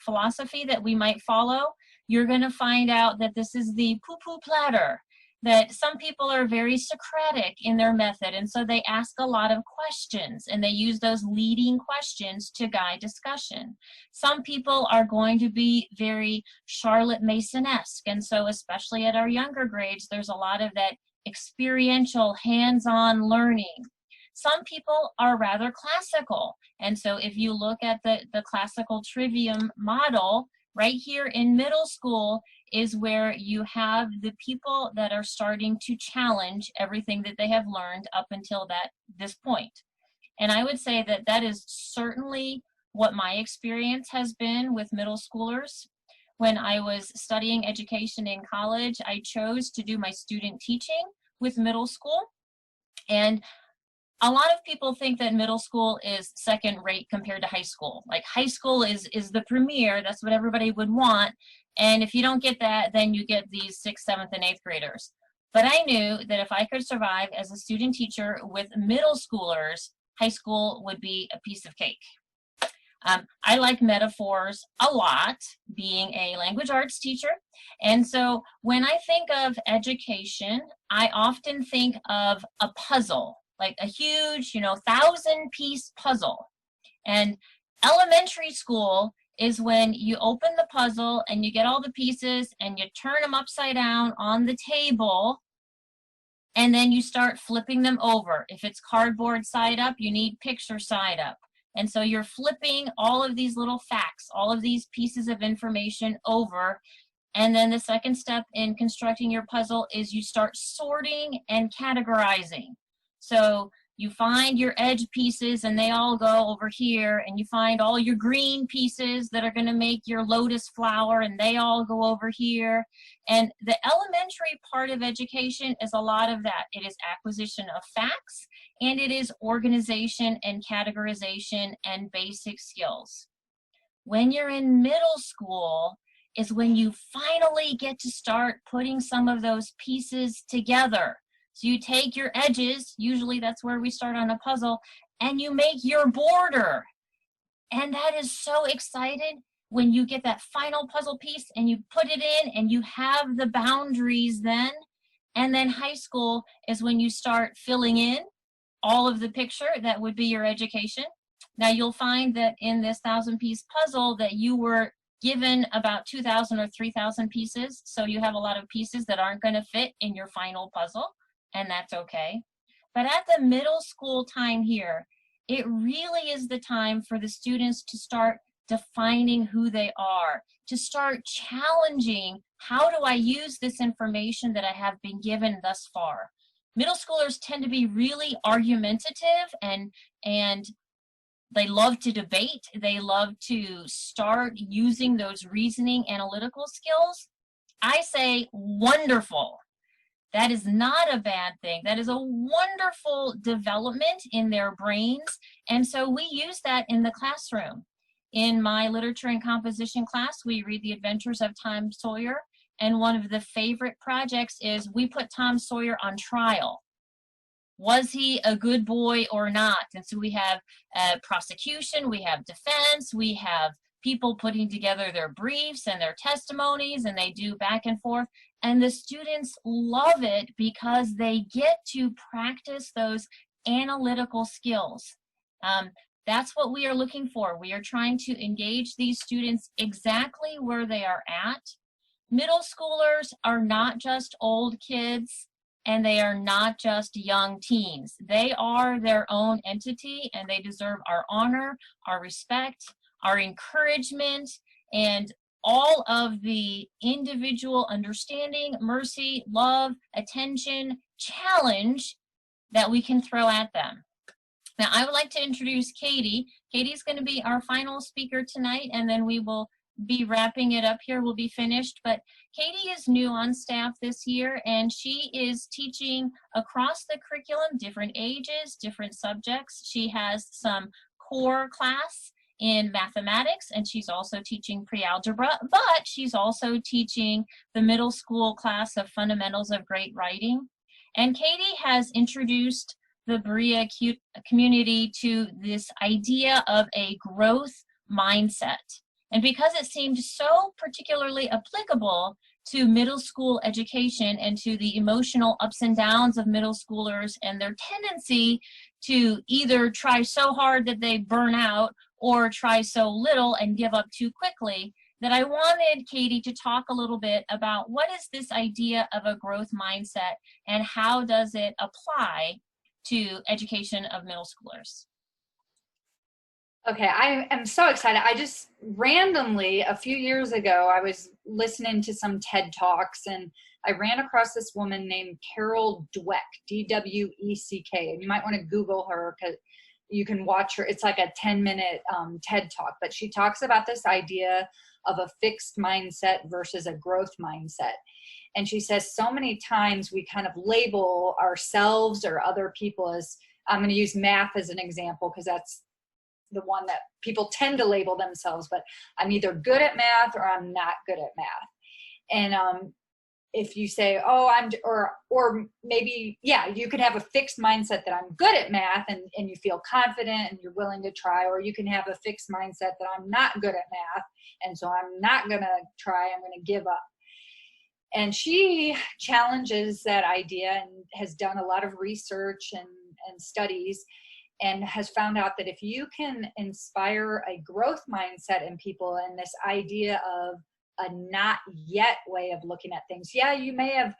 philosophy that we might follow, you're going to find out that this is the poo-poo platter, that some people are very Socratic in their method, and so they ask a lot of questions, and they use those leading questions to guide discussion. Some people are going to be very Charlotte Mason-esque, and so especially at our younger grades, there's a lot of that experiential, hands-on learning. Some people are rather classical, and so if you look at the classical trivium model, right here in middle school is where you have the people that are starting to challenge everything that they have learned up until this point. And I would say that that is certainly what my experience has been with middle schoolers. When I was studying education in college, I chose to do my student teaching with middle school. And a lot of people think that middle school is second rate compared to high school. Like high school is the premier, that's what everybody would want. And if you don't get that, then you get these 6th, 7th, and 8th graders. But I knew that if I could survive as a student teacher with middle schoolers, high school would be a piece of cake. I like metaphors a lot, being a language arts teacher. And so when I think of education, I often think of a puzzle, like a huge, 1,000-piece puzzle. And elementary school is when you open the puzzle and you get all the pieces and you turn them upside down on the table, and then you start flipping them over. If it's cardboard side up, you need picture side up. And so you're flipping all of these little facts, all of these pieces of information over. And then the second step in constructing your puzzle is you start sorting and categorizing. So you find your edge pieces and they all go over here, and you find all your green pieces that are going to make your lotus flower, and they all go over here. And the elementary part of education is a lot of that. It is acquisition of facts, and it is organization and categorization and basic skills. When you're in middle school is when you finally get to start putting some of those pieces together. So you take your edges, usually that's where we start on a puzzle, and you make your border. And that is so exciting when you get that final puzzle piece and you put it in and you have the boundaries then. And then high school is when you start filling in all of the picture that would be your education. Now you'll find that in this 1,000-piece puzzle that you were given about 2,000 or 3,000 pieces. So you have a lot of pieces that aren't going to fit in your final puzzle, and that's okay. But at the middle school time here, it really is the time for the students to start defining who they are, to start challenging, how do I use this information that I have been given thus far? Middle schoolers tend to be really argumentative, and they love to debate. They love to start using those reasoning analytical skills. I say wonderful. That is not a bad thing. That is a wonderful development in their brains. And so we use that in the classroom. In my literature and composition class, we read The Adventures of Tom Sawyer. And one of the favorite projects is we put Tom Sawyer on trial. Was he a good boy or not? And so we have prosecution, we have defense, we have people putting together their briefs and their testimonies, and they do back and forth. And the students love it because they get to practice those analytical skills. That's what we are looking for. We are trying to engage these students exactly where they are at. Middle schoolers are not just old kids, and they are not just young teens. They are their own entity, and they deserve our honor, our respect, our encouragement, and all of the individual understanding, mercy, love, attention, challenge that we can throw at them. Now, I would like to introduce Katie. Katie's going to be our final speaker tonight, and then we will be wrapping it up here. We'll be finished. But Katie is new on staff this year, and she is teaching across the curriculum, different ages, different subjects. She has some core class in mathematics, and she's also teaching pre-algebra, but she's also teaching the middle school class of fundamentals of great writing. And Katie has introduced the Berea community to this idea of a growth mindset. And because it seemed so particularly applicable to middle school education and to the emotional ups and downs of middle schoolers and their tendency to either try so hard that they burn out or try so little and give up too quickly, that I wanted Katie to talk a little bit about what is this idea of a growth mindset and how does it apply to education of middle schoolers. Okay, I am so excited. I just randomly, a few years ago, I was listening to some TED Talks, and I ran across this woman named Carol Dweck, D-W-E-C-K. And you might want to Google her because you can watch her. It's like a 10-minute TED Talk, but she talks about this idea of a fixed mindset versus a growth mindset. And she says so many times we kind of label ourselves or other people as, I'm going to use math as an example because that's the one that people tend to label themselves, but I'm either good at math or I'm not good at math. And if you say, oh, or maybe, yeah, you could have a fixed mindset that I'm good at math and you feel confident and you're willing to try, or you can have a fixed mindset that I'm not good at math and so I'm not going to try, I'm going to give up. And she challenges that idea and has done a lot of research and studies and has found out that if you can inspire a growth mindset in people and this idea of a not yet way of looking at things, yeah, you may have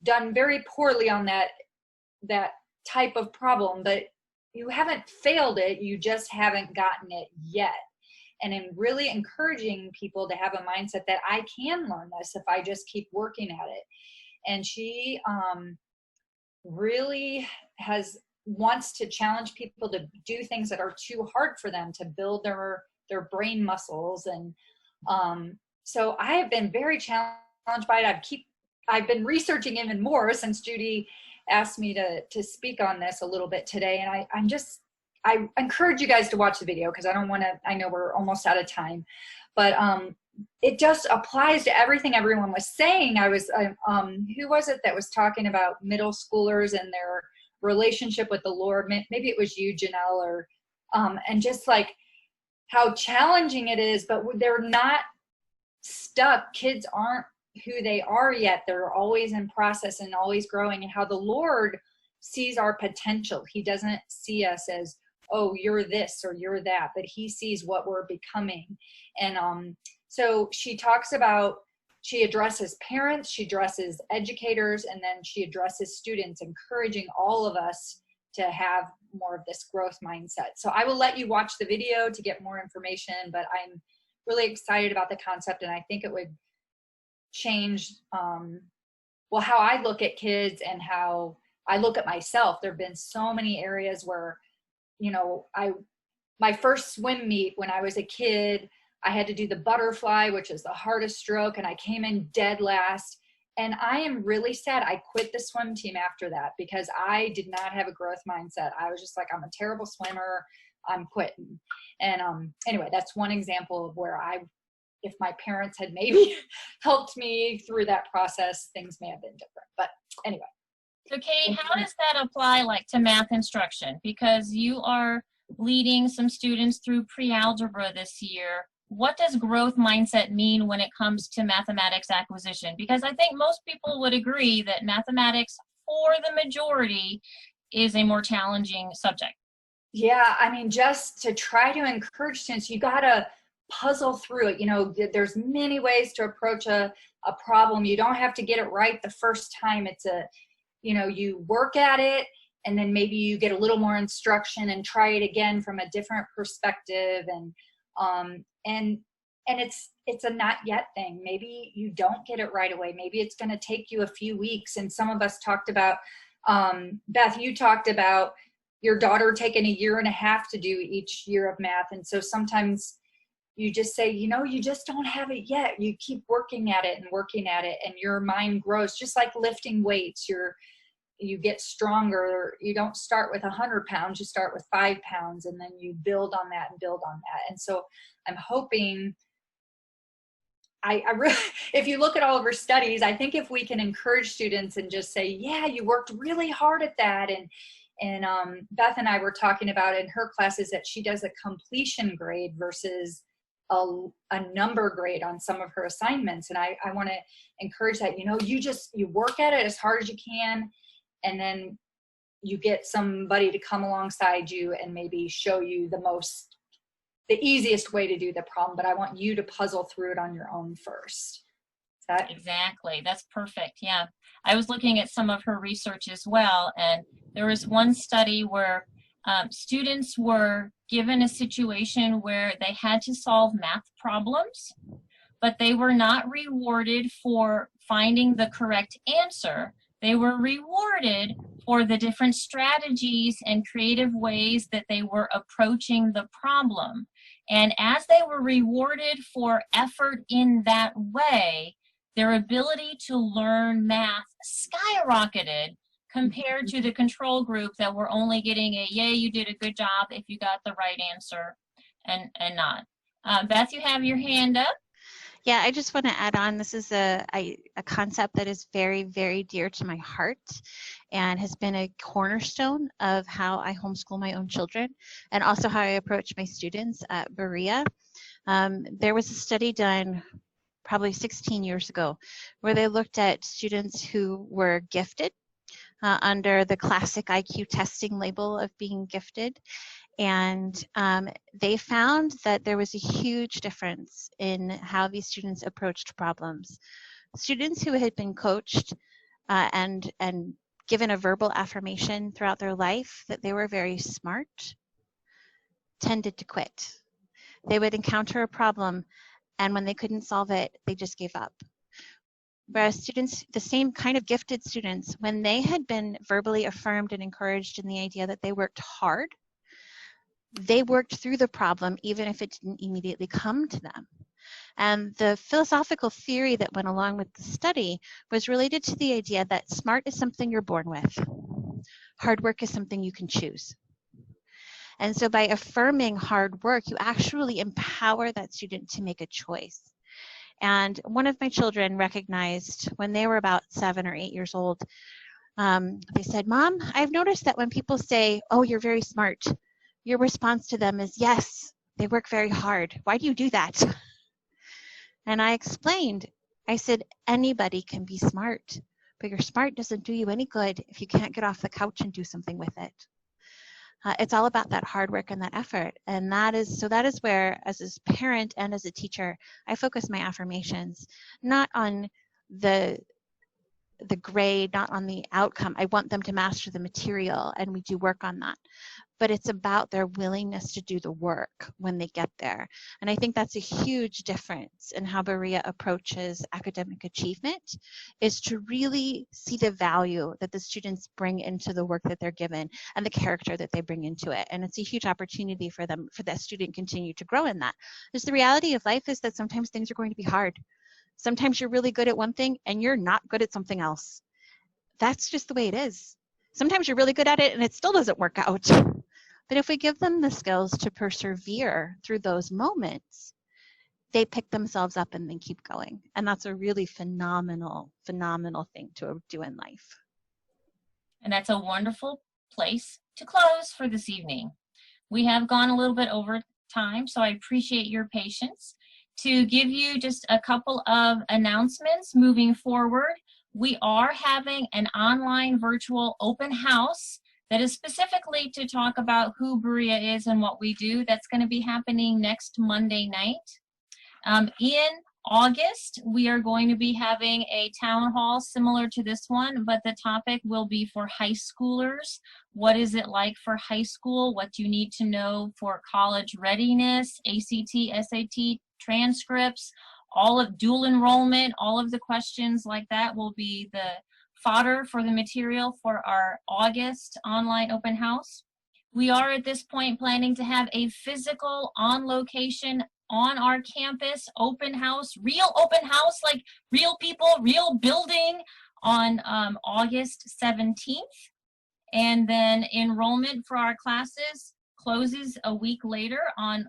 done very poorly on that type of problem, but you haven't failed it, you just haven't gotten it yet. And in really encouraging people to have a mindset that I can learn this if I just keep working at it. And she really wants to challenge people to do things that are too hard for them, to build their brain muscles. And so I have been very challenged by it. I've been researching even more since Judy asked me to speak on this a little bit today. And I encourage you guys to watch the video because I know we're almost out of time, but it just applies to everything everyone was saying. Who was it that was talking about middle schoolers and their relationship with the Lord? Maybe it was you, Janelle, or and just like how challenging it is, but they're not stuck. Kids aren't who they are yet. They're always in process and always growing, and how the Lord sees our potential. He doesn't see us as, oh, you're this or you're that, but he sees what we're becoming. And so she talks about, she addresses parents, she addresses educators, and then she addresses students, encouraging all of us to have more of this growth mindset. So I will let you watch the video to get more information, but I'm really excited about the concept, and I think it would change, well, how I look at kids and how I look at myself. There have been so many areas where, you know, my first swim meet when I was a kid, I had to do the butterfly, which is the hardest stroke, and I came in dead last. And I am really sad. I quit the swim team after that because I did not have a growth mindset. I was just like, I'm a terrible swimmer, I'm quitting. And anyway, that's one example of where if my parents had maybe helped me through that process, things may have been different. But anyway. So Kate, how does that apply like to math instruction? Because you are leading some students through pre-algebra this year. What does growth mindset mean when it comes to mathematics acquisition? Because I think most people would agree that mathematics, for the majority, is a more challenging subject. Yeah, I mean, just to try to encourage students, you got to puzzle through it. You know, there's many ways to approach a problem. You don't have to get it right the first time. It's you know, you work at it, and then maybe you get a little more instruction and try it again from a different perspective. And it's a not yet thing. Maybe you don't get it right away. Maybe it's going to take you a few weeks. And some of us talked about, Beth, you talked about your daughter taking 1.5 years to do each year of math. And so sometimes you just say, you know, you just don't have it yet. You keep working at it, and your mind grows, just like lifting weights. You get stronger. You don't start with 100 pounds, you start with 5 pounds, and then you build on that and build on that. And so I'm hoping, I really, if you look at all of our studies, I think if we can encourage students and just say, yeah, you worked really hard at that. And Beth and I were talking about in her classes that she does a completion grade versus a number grade on some of her assignments. And I want to encourage that, you know, you work at it as hard as you can, and then you get somebody to come alongside you and maybe show you the easiest way to do the problem, but I want you to puzzle through it on your own first. Exactly. That's perfect. Yeah. I was looking at some of her research as well, and there was one study where students were given a situation where they had to solve math problems, but they were not rewarded for finding the correct answer. They were rewarded for the different strategies and creative ways that they were approaching the problem. And as they were rewarded for effort in that way, their ability to learn math skyrocketed compared to the control group that were only getting a, yay, you did a good job if you got the right answer, and not. Beth, you have your hand up. Yeah, I just want to add on, this is a concept that is very, very dear to my heart and has been a cornerstone of how I homeschool my own children and also how I approach my students at Berea. There was a study done probably 16 years ago where they looked at students who were gifted under the classic IQ testing label of being gifted. And they found that there was a huge difference in how these students approached problems. Students who had been coached and given a verbal affirmation throughout their life that they were very smart tended to quit. They would encounter a problem, and when they couldn't solve it, they just gave up. Whereas students, the same kind of gifted students, when they had been verbally affirmed and encouraged in the idea that they worked hard, they worked through the problem even if it didn't immediately come to them. And the philosophical theory that went along with the study was related to the idea that smart is something you're born with. Hard work is something you can choose. And so by affirming hard work, you actually empower that student to make a choice. And one of my children recognized when they were about 7 or 8 years old, they said, "Mom, I've noticed that when people say, oh, you're very smart, your response to them is, yes, they work very hard. Why do you do that?" And I explained, I said, anybody can be smart, but your smart doesn't do you any good if you can't get off the couch and do something with it. It's all about that hard work and that effort. And that is where, as a parent and as a teacher, I focus my affirmations, not on the grade, not on the outcome. I want them to master the material, and we do work on that. But it's about their willingness to do the work when they get there. And I think that's a huge difference in how Berea approaches academic achievement, is to really see the value that the students bring into the work that they're given and the character that they bring into it. And it's a huge opportunity for them, for that student to continue to grow in that. Because the reality of life is that sometimes things are going to be hard. Sometimes you're really good at one thing and you're not good at something else. That's just the way it is. Sometimes you're really good at it and it still doesn't work out. But if we give them the skills to persevere through those moments, they pick themselves up and then keep going. And that's a really phenomenal, phenomenal thing to do in life. And that's a wonderful place to close for this evening. We have gone a little bit over time, so I appreciate your patience. To give you just a couple of announcements moving forward, we are having an online virtual open house that is specifically to talk about who Berea is and what we do. That's going to be happening next Monday night. In August, we are going to be having a town hall similar to this one, but the topic will be for high schoolers. What is it like for high school? What do you need to know for college readiness, ACT, SAT, transcripts, all of dual enrollment, all of the questions like that will be the fodder for the material for our August online open house. We are at this point planning to have a physical on location on our campus open house, real open house, like real people, real building on August 17th. And then enrollment for our classes closes a week later on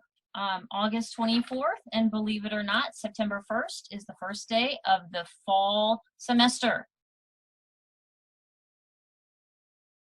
August 24th, and believe it or not, September 1st is the first day of the fall semester.